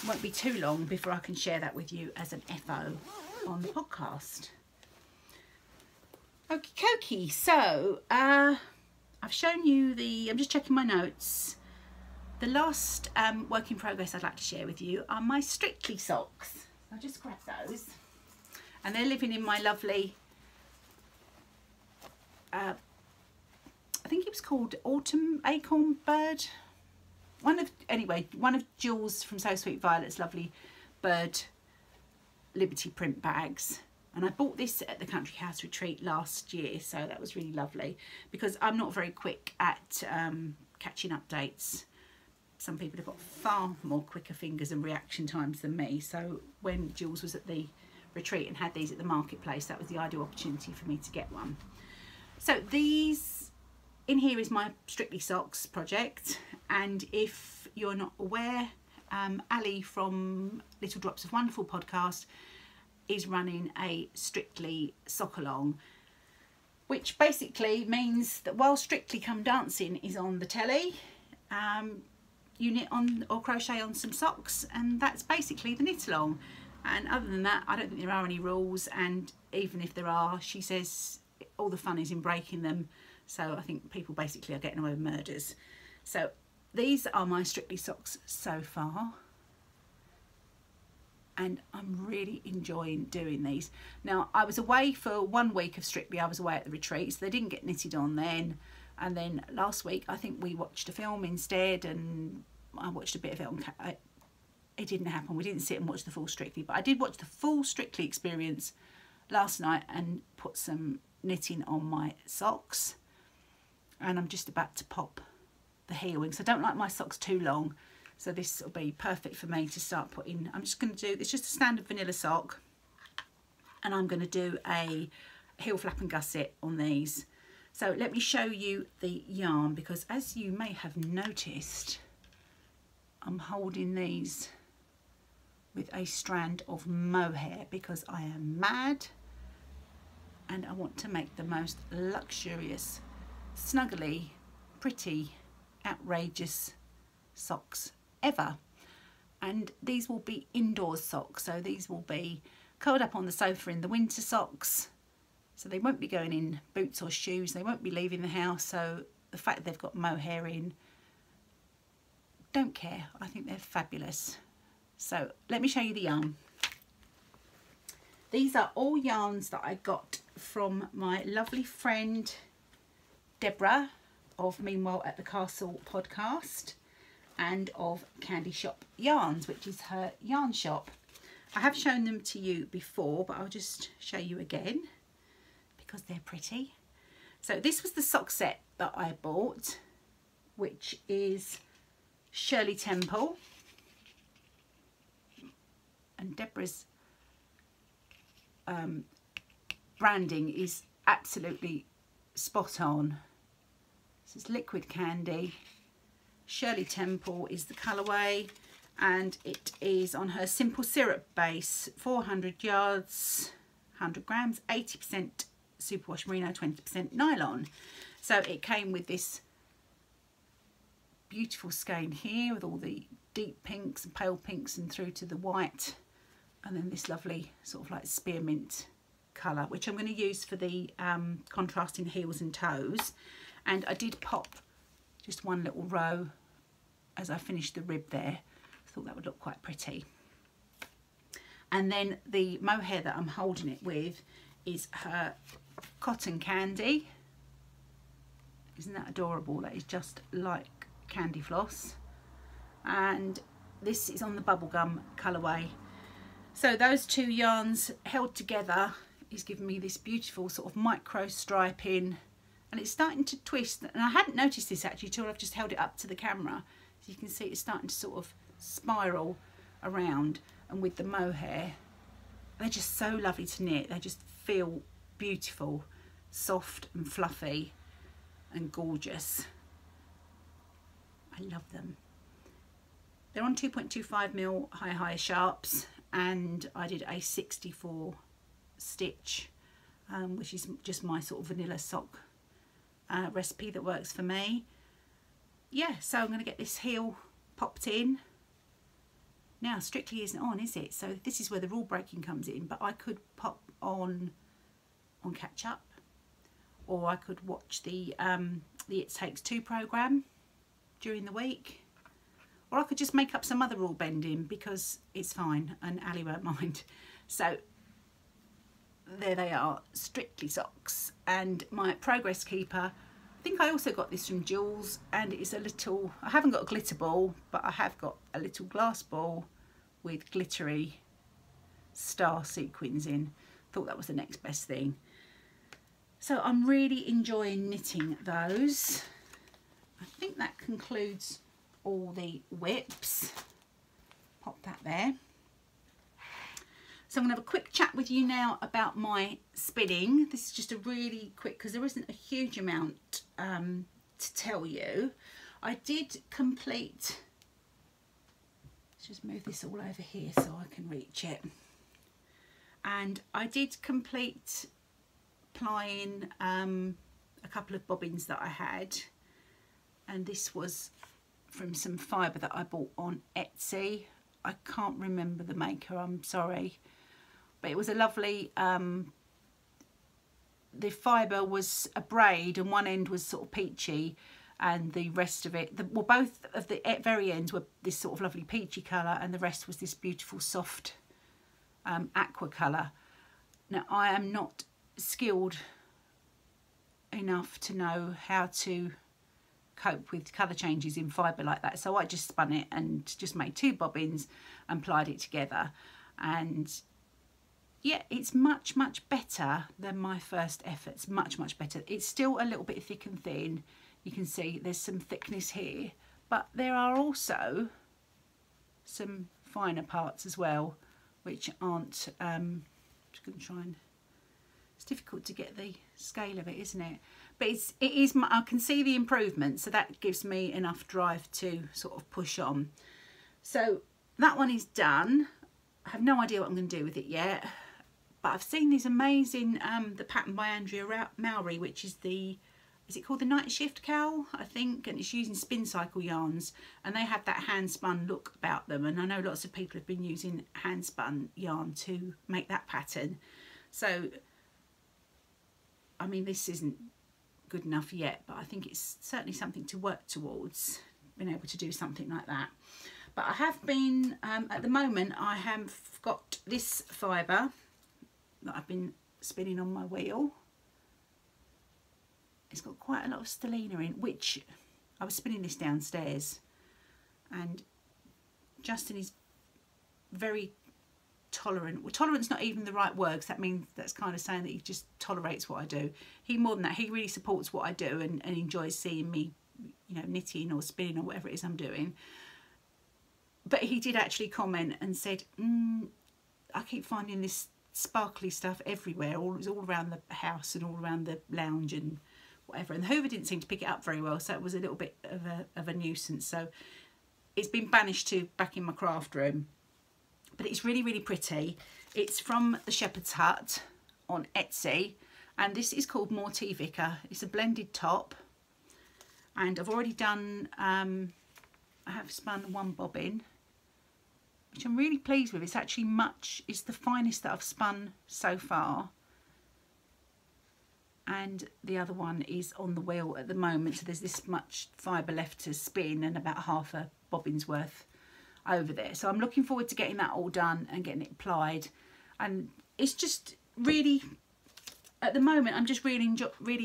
won't be too long before I can share that with you as an FO on the podcast. Okie dokie, so I've shown you I'm just checking my notes. The last work in progress I'd like to share with you are my Strictly socks. I'll just grab those. And they're living in my lovely, I think it was called Autumn Acorn Bird. One of Jules from So Sweet Violet's lovely bird Liberty print bags. And I bought this at the Country House Retreat last year, so that was really lovely, because I'm not very quick at catching updates. Some people have got far more quicker fingers and reaction times than me. So when Jules was at the retreat and had these at the marketplace, that was the ideal opportunity for me to get one. So these in here is my Strictly Socks project, and if you're not aware, Ali from Little Drops of Wonderful podcast is running a Strictly sock along, which basically means that while Strictly Come Dancing is on the telly, you knit on or crochet on some socks, and that's basically the knit along. And other than that, I don't think there are any rules, and even if there are, she says all the fun is in breaking them. So I think people basically are getting away with murders. So these are my Strictly socks so far, and I'm really enjoying doing these. Now, I was away for 1 week of Strictly. I was away at the retreat, so they didn't get knitted on then. And then last week, I think we watched a film instead, and I watched a bit of it on it didn't happen. We didn't sit and watch the full Strictly, but I did watch the full Strictly experience last night and put some knitting on my socks. And I'm just about to pop the heel in, so I don't like my socks too long, so this will be perfect for me to start putting. I'm just going to do, it's just a standard vanilla sock, and I'm going to do a heel flap and gusset on these. So let me show you the yarn, because as you may have noticed, I'm holding these with a strand of mohair because I am mad and I want to make the most luxurious, snuggly, pretty, outrageous socks ever. And these will be indoors socks, so these will be curled up on the sofa in the winter socks, so they won't be going in boots or shoes, they won't be leaving the house. So the fact that they've got mohair in, don't care, I think they're fabulous. So let me show you the yarn. These are all yarns that I got from my lovely friend Deborah of Meanwhile at the Castle podcast, and of Candy Shop Yarns, which is her yarn shop. I have shown them to you before, but I'll just show you again because they're pretty. So this was the sock set that I bought, which is Shirley Temple, and Deborah's branding is absolutely spot on. This is Liquid Candy. Shirley Temple is the colourway, and it is on her simple syrup base, 400 yards, 100 grams, 80% superwash merino, 20% nylon. So it came with this beautiful skein here with all the deep pinks and pale pinks and through to the white, and then this lovely sort of like spearmint colour, which I'm going to use for the contrasting heels and toes. And I did pop just one little row as I finished the rib there. I thought that would look quite pretty. And then the mohair that I'm holding it with is her Cotton Candy. Isn't that adorable? That is just like candy floss. And this is on the bubblegum colourway. So those two yarns held together is giving me this beautiful sort of micro striping, and it's starting to twist. And I hadn't noticed this actually till I've just held it up to the camera. So you can see it's starting to sort of spiral around, and with the mohair, they're just so lovely to knit. They just feel beautiful, soft and fluffy and gorgeous. I love them. They're on 2.25mm high sharps, and I did a 64 stitch, which is just my sort of vanilla sock recipe that works for me. Yeah, so I'm going to get this heel popped in, Now Strictly isn't on, is it? So this is where the rule breaking comes in, but I could pop on catch up, or I could watch the It Takes Two programme during the week, or I could just make up some other rule bending because it's fine and Ali won't mind. So there they are, Strictly socks. And my progress keeper, I think I also got this from Jules, and it's a little, I haven't got a glitter ball, but I have got a little glass ball with glittery star sequins in. Thought that was the next best thing. So I'm really enjoying knitting those. I think that concludes all the whips. Pop that there. So I'm going to have a quick chat with you now about my spinning. This is just a really quick, because there isn't a huge amount to tell you. I did complete, let's just move this all over here so I can reach it. And I did complete plying a couple of bobbins that I had. And this was from some fibre that I bought on Etsy. I can't remember the maker, I'm sorry. But it was a lovely, the fibre was a braid and one end was sort of peachy and the rest of it, well, both of the very ends were this sort of lovely peachy colour and the rest was this beautiful soft aqua colour. Now, I am not skilled enough to know how to cope with colour changes in fibre like that, so I just spun it and just made two bobbins and plied it together. And yeah, it's much better than my first efforts, much better. It's still a little bit thick and thin. You can see there's some thickness here, but there are also some finer parts as well, which aren't, I'm just going to try and, it's difficult to get the scale of it, isn't it? But it is, I can see the improvement, so that gives me enough drive to sort of push on. So that one is done. I have no idea what I'm going to do with it yet, but I've seen these amazing, the pattern by Andrea Mowry, which is the, is it called the Night Shift Cowl, I think, and it's using spin cycle yarns, and they have that hand spun look about them, and I know lots of people have been using hand spun yarn to make that pattern. So I mean, this isn't good enough yet, but I think it's certainly something to work towards, being able to do something like that. But I have been, at the moment, I have got this fibre that I've been spinning on my wheel. It's got quite a lot of stellina in, which I was spinning this downstairs, and Justin is very tolerant. Well, tolerant's not even the right word, because that means that's kind of saying that he just tolerates what I do. He, more than that, he really supports what I do and enjoys seeing me, you know, knitting or spinning or whatever it is I'm doing. But he did actually comment and said, I keep finding this sparkly stuff everywhere, all around the house and all around the lounge and whatever. And the Hoover didn't seem to pick it up very well, so it was a little bit of a nuisance. So it's been banished to back in my craft room. But it's really pretty. It's from the Shepherd's Hut on Etsy, and this is called More Tea Vicar. It's a blended top, and I've already done, I have spun one bobbin, which I'm really pleased with. It's actually it's the finest that I've spun so far. And the other one is on the wheel at the moment, so there's this much fibre left to spin and about half a bobbin's worth over there. So I'm looking forward to getting that all done and getting it applied. And it's just really, at the moment, I'm just really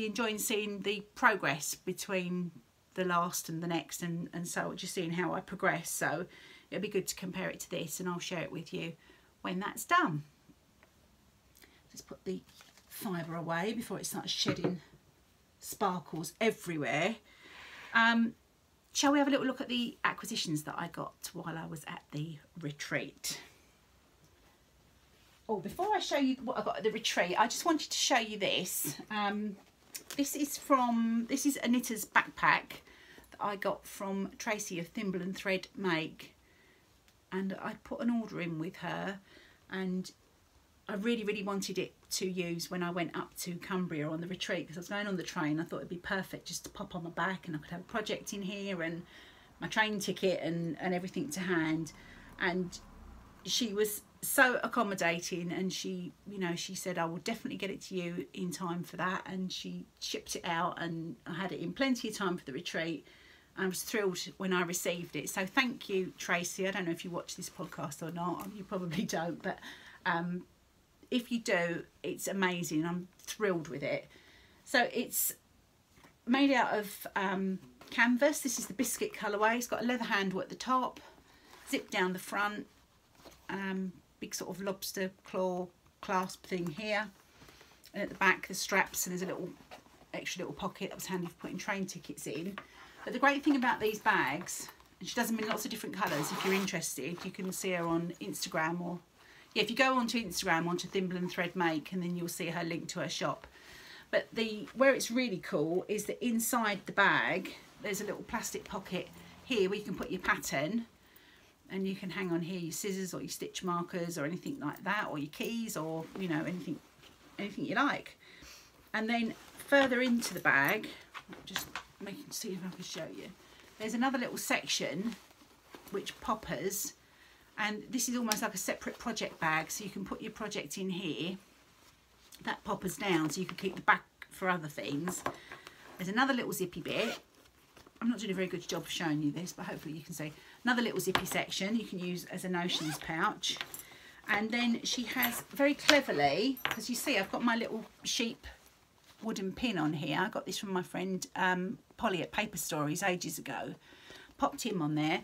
enjoying seeing the progress between the last and the next, and so just seeing how I progress. So it'll be good to compare it to this, and I'll share it with you when that's done. Let's put the fibre away before it starts shedding sparkles everywhere. Shall we have a little look at the acquisitions that I got while I was at the retreat? Oh, before I show you what I got at the retreat, I just wanted to show you this. This is a knitter's backpack that I got from Tracy of Thimble and Thread Make, and I put an order in with her, and I really wanted it to use when I went up to Cumbria on the retreat, because I was going on the train. I thought it'd be perfect just to pop on my back, and I could have a project in here and my train ticket and everything to hand. and she was so accommodating, and she, you know, she said, I will definitely get it to you in time for that, and she shipped it out, and I had it in plenty of time for the retreat. I was thrilled when I received it. So thank you, Tracy. I don't know if you watch this podcast or not. You probably don't, but if you do, it's amazing. I'm thrilled with it. So it's made out of canvas. This is the biscuit colourway. It's got a leather handle at the top, zip down the front, big sort of lobster claw clasp thing here, and at the back the straps, and there's a little extra little pocket that was handy for putting train tickets in. But the great thing about these bags, and she does them in lots of different colours, if you're interested, you can see her on Instagram, or yeah, if you go onto Instagram, onto Thimble and Thread Make, and then you'll see her link to her shop. But where it's really cool is that inside the bag there's a little plastic pocket here where you can put your pattern, and you can hang on here your scissors or your stitch markers or anything like that, or your keys, or you know, anything you like. And then further into the bag, just see if I can show you, there's another little section which poppers, and this is almost like a separate project bag, so you can put your project in here. That poppers down so you can keep the back for other things. There's another little zippy bit. I'm not doing a very good job of showing you this, but hopefully you can see. Another little zippy section you can use as a notions pouch. And then she has very cleverly, because you see I've got my little sheep wooden pin on here. I got this from my friend Polly at Paper Stories ages ago. Popped him on there,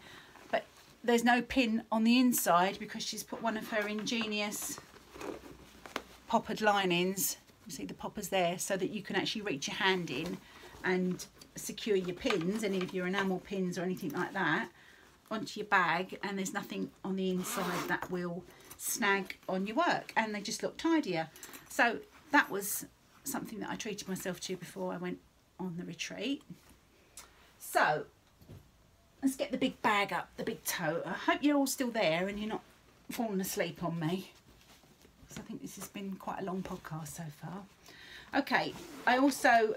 but there's no pin on the inside because she's put one of her ingenious poppered linings, you see the poppers there, so that you can actually reach your hand in and secure your pins, any of your enamel pins or anything like that, onto your bag, and there's nothing on the inside that will snag on your work, and they just look tidier. So that was something that I treated myself to before I went on the retreat. So let's get the big bag up, the big tote. I hope you're all still there and you're not falling asleep on me, because I think this has been quite a long podcast so far. Okay, I also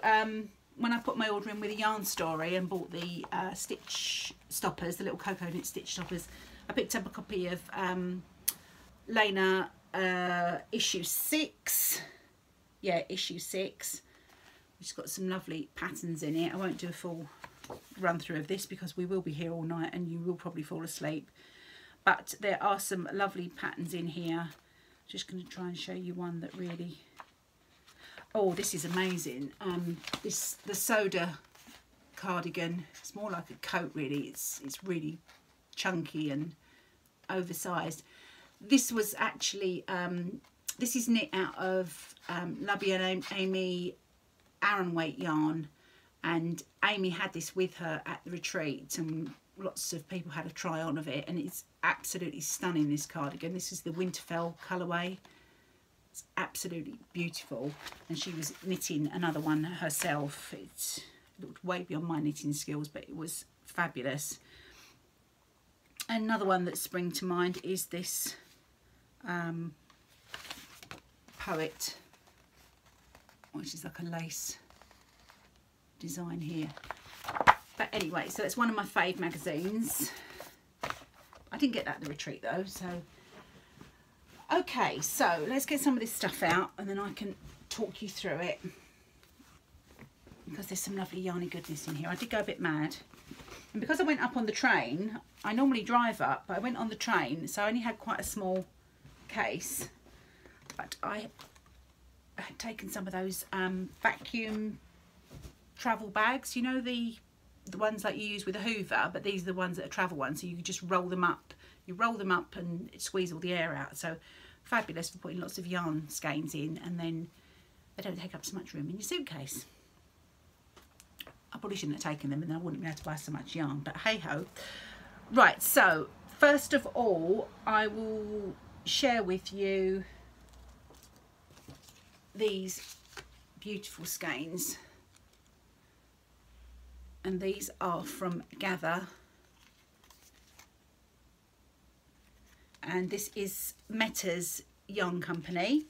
when I put my order in with a yarn story and bought the stitch stoppers, the little cocoa knit stitch stoppers, I picked up a copy of Lena issue 6. Yeah, issue 6, which has got some lovely patterns in it. I won't do a full run through of this because we will be here all night and you will probably fall asleep. But there are some lovely patterns in here. Just going to try and show you one that really... Oh, this is amazing. The soda cardigan. It's more like a coat, really. It's really chunky and oversized. This was actually... this is knit out of Lubby and Amy Aran weight yarn, and Amy had this with her at the retreat, and lots of people had a try on of it, and it's absolutely stunning, this cardigan. This is the Winterfell colourway. It's absolutely beautiful, and she was knitting another one herself. It looked way beyond my knitting skills, but it was fabulous. Another one that springs to mind is this Poet, which is like a lace design here. But anyway, so it's one of my fave magazines. I didn't get that at the retreat though, so okay, so let's get some of this stuff out and then I can talk you through it, because there's some lovely yarny goodness in here. I did go a bit mad, and because I went up on the train, I normally drive up, but I went on the train, so I only had quite a small case. But I had taken some of those vacuum travel bags, you know, the ones that you use with a Hoover, but these are the ones that are travel ones, so you can just roll them up. You roll them up and squeeze all the air out. So fabulous for putting lots of yarn skeins in, and then they don't take up so much room in your suitcase. I probably shouldn't have taken them, and then I wouldn't be able to buy so much yarn, but hey ho. Right, so first of all, I will share with you these beautiful skeins, and these are from Gather, and this is Meta's yarn company,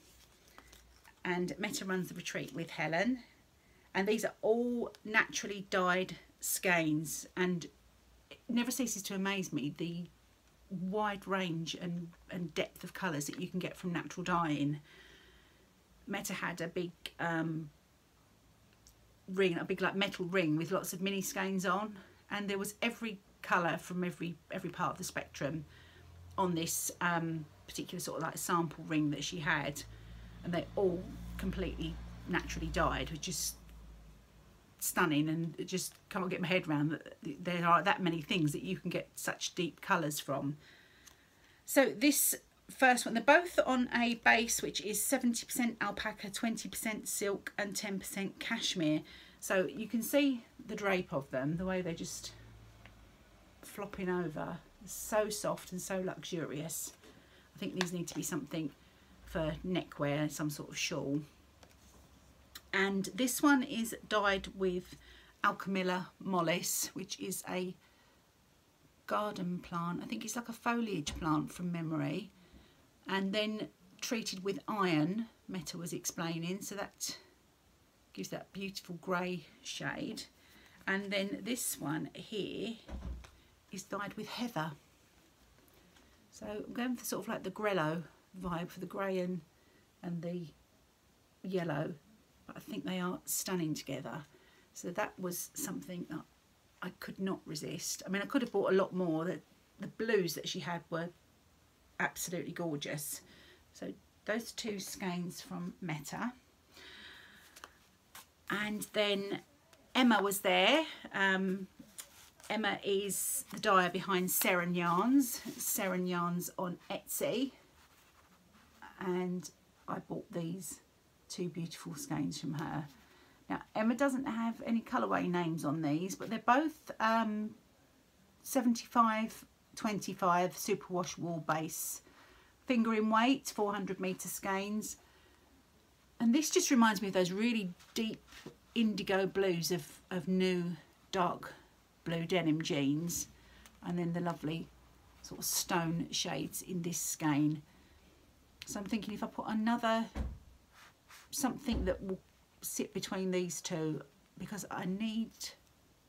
and Meta runs the retreat with Helen, and these are all naturally dyed skeins, and it never ceases to amaze me the wide range and depth of colours that you can get from natural dyeing. Meta had a big ring, a big like metal ring with lots of mini skeins on, and there was every colour from every part of the spectrum on this particular sort of like sample ring that she had, and they all completely naturally dyed, which is stunning, and it just can't get my head around that there are that many things that you can get such deep colours from. So this first one, they're both on a base which is 70% alpaca, 20% silk and 10% cashmere. So you can see the drape of them, the way they're just flopping over. It's so soft and so luxurious. I think these need to be something for neckwear, some sort of shawl. And this one is dyed with Alchemilla mollis, which is a garden plant. I think it's like a foliage plant from memory. And then treated with iron, Meta was explaining. So that gives that beautiful grey shade. And then this one here is dyed with heather. So I'm going for sort of like the grello vibe for the grey and the yellow. But I think they are stunning together. So that was something that I could not resist. I mean, I could have bought a lot more. The blues that she had were absolutely gorgeous. So those two skeins from Meta. And then Emma was there. Emma is the dyer behind Seren Yarns. Seren Yarns on Etsy. And I bought these two beautiful skeins from her. Now Emma doesn't have any colourway names on these, but they're both 75-25 superwash wool base, finger in weight, 400 metre skeins. And this just reminds me of those really deep indigo blues of new dark blue denim jeans, and then the lovely sort of stone shades in this skein. So I'm thinking if I put another something that will sit between these two, because I need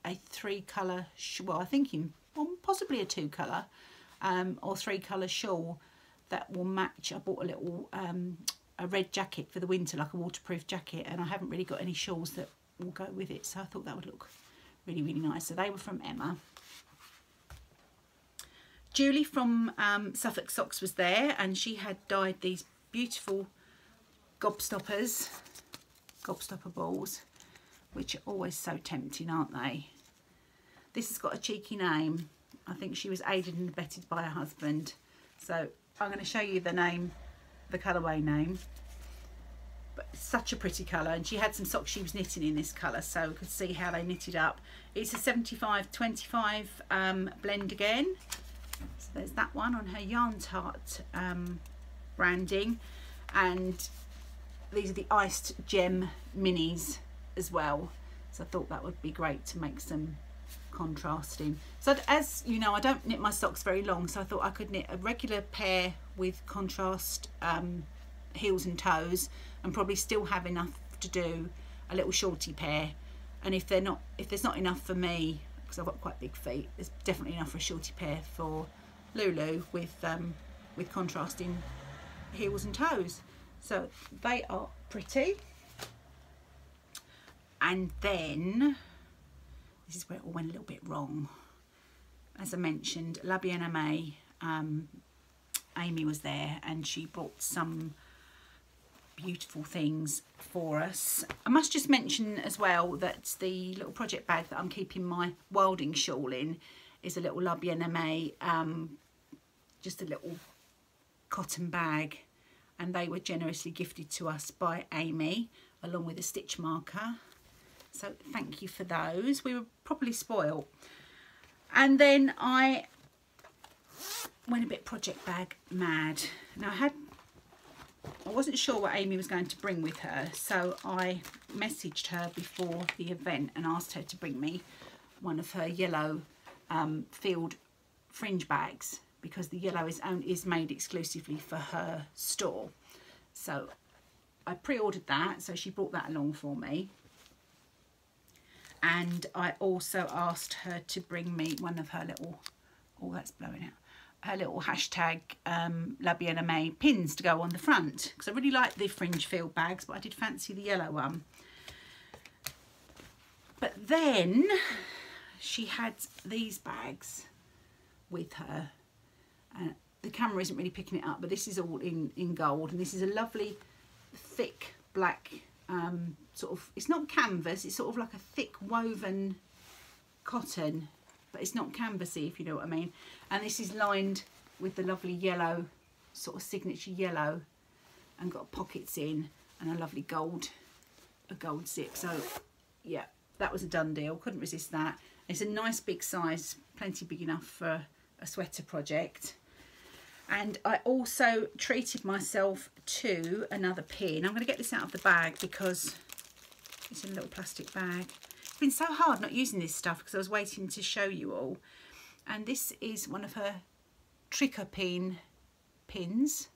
a 3-colour, well, I'm thinking possibly a 2-colour or 3-colour shawl that will match. I bought a little a red jacket for the winter, like a waterproof jacket, and I haven't really got any shawls that will go with it, so I thought that would look really, really nice. So they were from Emma. Julie from Suffolk Socks was there, and she had dyed these beautiful gobstopper balls, which are always so tempting, aren't they? This has got a cheeky name. I think she was aided and abetted by her husband. So I'm going to show you the name, the colourway name. But it's such a pretty colour, and she had some socks she was knitting in this colour, so we could see how they knitted up. It's a 75-25 blend again. So there's that one on her Yarn Tart branding, and these are the Iced Gem minis as well. So I thought that would be great to make some contrasting. So as you know, I don't knit my socks very long, so I thought I could knit a regular pair with contrast heels and toes, and probably still have enough to do a little shorty pair. And if there's not enough for me, because I've got quite big feet, there's definitely enough for a shorty pair for Lulu with contrasting heels and toes. So they are pretty. And then this is where it all went a little bit wrong. As I mentioned, La Bien-Aimée, Amy was there, and she brought some beautiful things for us. I must just mention as well that the little project bag that I'm keeping my Wilding shawl in is a little La Bien-Aimée, just a little cotton bag, and they were generously gifted to us by Amy along with a stitch marker. So thank you for those. We were properly spoiled. And then I went a bit project bag mad. Now I wasn't sure what Amy was going to bring with her, so I messaged her before the event and asked her to bring me one of her yellow field fringe bags, because the yellow is made exclusively for her store. So I pre-ordered that, so she brought that along for me. And I also asked her to bring me one of her little, oh, that's blowing out, her little hashtag La Bien Aimée pins to go on the front, because I really like the fringe field bags, but I did fancy the yellow one. But then she had these bags with her. The camera isn't really picking it up, but this is all in gold, and this is a lovely thick black sort of, it's not canvas, it's sort of like a thick woven cotton, but it's not canvassy, if you know what I mean. And this is lined with the lovely yellow, sort of signature yellow, and got pockets in, and a lovely gold zip. So yeah, that was a done deal, couldn't resist that. It's a nice big size, plenty big enough for a sweater project. And I also treated myself to another pin. I'm going to get this out of the bag because it's in a little plastic bag. It's been so hard not using this stuff because I was waiting to show you all. And this is one of her Tricopine pins.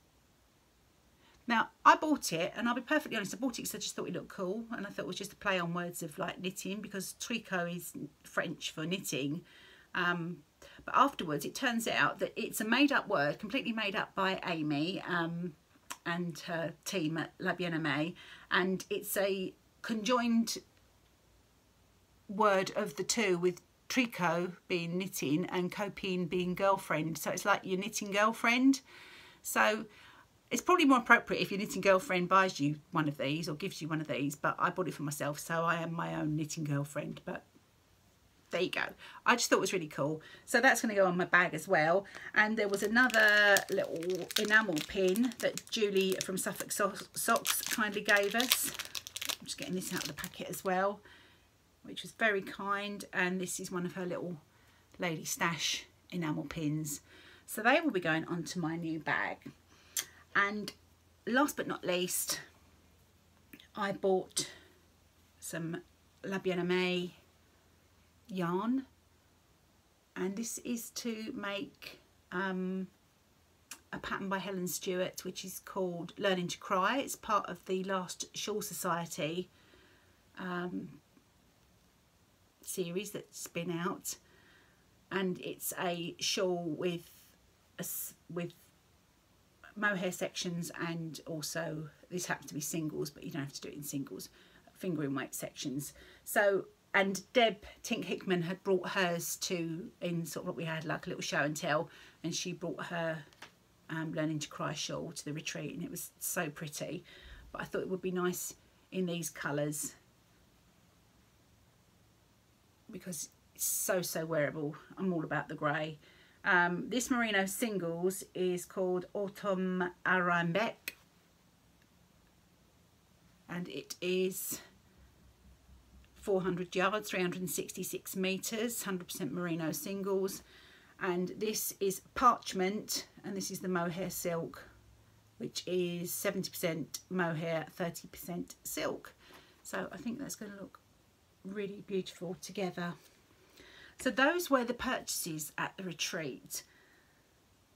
Now, I bought it, and I'll be perfectly honest, I bought it because I just thought it looked cool, and I thought it was just a play on words of like knitting, because tricot is French for knitting. But afterwards, it turns out that it's a made-up word, completely made up by Amy and her team at La Bien Aimée, and it's a conjoined word of the two, with tricot being knitting and copine being girlfriend. So it's like your knitting girlfriend. So it's probably more appropriate if your knitting girlfriend buys you one of these or gives you one of these, but I bought it for myself, so I am my own knitting girlfriend. But there you go. I just thought it was really cool. So that's going to go on my bag as well. And there was another little enamel pin that Julie from Suffolk Socks kindly gave us. I'm just getting this out of the packet as well, which was very kind. And this is one of her little Lady Stash enamel pins. So they will be going onto my new bag. And last but not least, I bought some La Bien Aimée yarn, and this is to make a pattern by Helen Stewart, which is called Learning to Cry. It's part of the Last Shawl Society series that's been out, and it's a shawl with mohair sections, and also this happens to be singles, but you don't have to do it in singles, fingering weight sections. So, and Deb Tink Hickman had brought hers to, in sort of what we had like a little show and tell, and she brought her Learning to Cry shawl to the retreat, and it was so pretty. But I thought it would be nice in these colours because it's so wearable. I'm all about the grey. This merino singles is called Autumn Arambec, and it is 400 yards, 366 metres, 100% merino singles. And this is parchment, and this is the mohair silk, which is 70% mohair, 30% silk. So I think that's going to look really beautiful together. So those were the purchases at the retreat.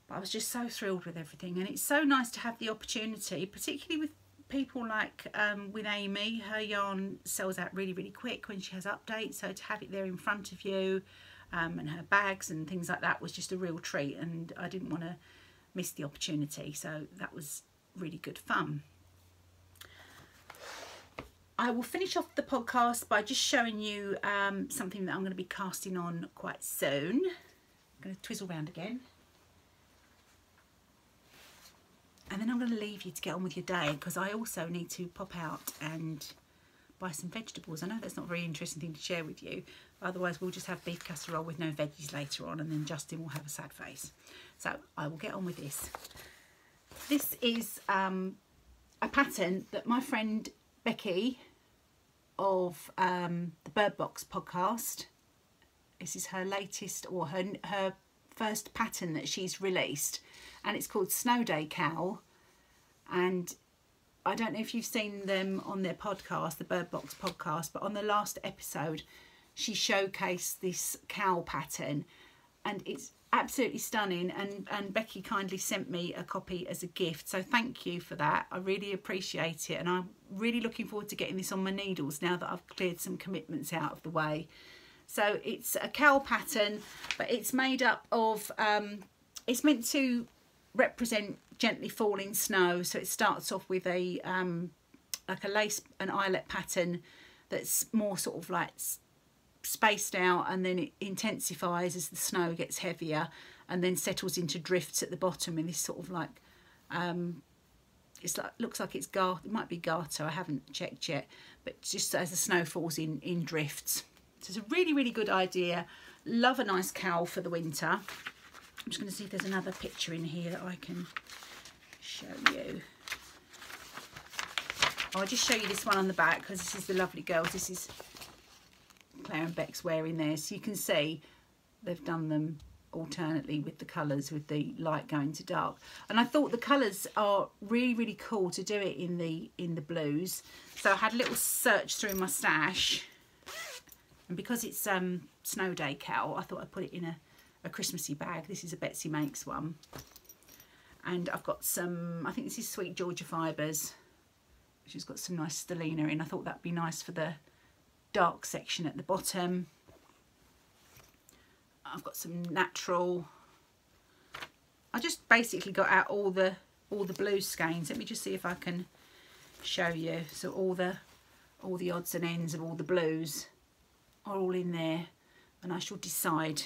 But I was just so thrilled with everything, and it's so nice to have the opportunity, particularly with people like with Amy. Her yarn sells out really quick when she has updates, so to have it there in front of you, and her bags and things like that was just a real treat, and I didn't want to miss the opportunity, so that was really good fun. I will finish off the podcast by just showing you something that I'm going to be casting on quite soon. I'm going to twizzle round again. And then I'm going to leave you to get on with your day, because I also need to pop out and buy some vegetables. I know that's not a very interesting thing to share with you. Otherwise, we'll just have beef casserole with no veggies later on, and then Justin will have a sad face. So I will get on with this. This is a pattern that my friend Becky of the Bird Box podcast, this is her latest, or her first pattern that she's released, and it's called Snow Day Cowl. And I don't know if you've seen them on their podcast, the Bird Box podcast, but on the last episode she showcased this cowl pattern, and it's absolutely stunning, and Becky kindly sent me a copy as a gift, so thank you for that. I really appreciate it, and I'm really looking forward to getting this on my needles now that I've cleared some commitments out of the way. So it's a cowl pattern, but it's made up of it's meant to represent gently falling snow. So it starts off with a like a lace and eyelet pattern that's more sort of like spaced out, and then it intensifies as the snow gets heavier, and then settles into drifts at the bottom in this sort of like it's like, looks like it's garter, it might be garter, I haven't checked yet, but just as the snow falls in drifts. So it's a really, really good idea. Love a nice cowl for the winter. I'm just going to see if there's another picture in here that I can show you. I'll just show you this one on the back, because this is the lovely girls. This is Claire and Beck's wearing theirs. So you can see they've done them alternately with the colours, with the light going to dark. And I thought the colours are really, really cool to do it in the blues. So I had a little search through my stash, and because it's snow day cowl, I thought I'd put it in a Christmassy bag. This is a Betsy Makes one, and I've got some, I think this is Sweet Georgia fibres. She's got some nice stellina in. I thought that'd be nice for the dark section at the bottom. I've got some natural. I just basically got out all the blue skeins. Let me just see if I can show you. So all the odds and ends of all the blues are all in there, and I shall decide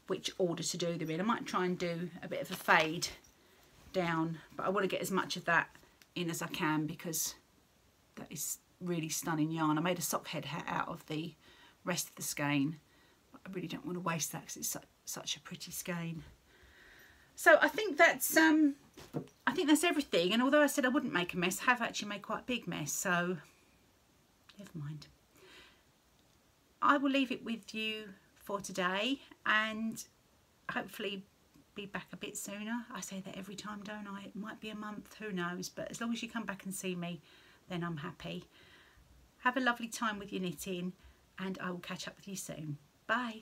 which order to do them in. I might try and do a bit of a fade down, but I want to get as much of that in as I can, because that is really stunning yarn. I made a sock head hat out of the rest of the skein. I really don't want to waste that because it's such a pretty skein. So I think that's everything. And although I said I wouldn't make a mess, I have actually made quite a big mess. So never mind. I will leave it with you for today, and hopefully be back a bit sooner. I say that every time, don't I? It might be a month, who knows? But as long as you come back and see me, then I'm happy. Have a lovely time with your knitting, and I will catch up with you soon. Bye.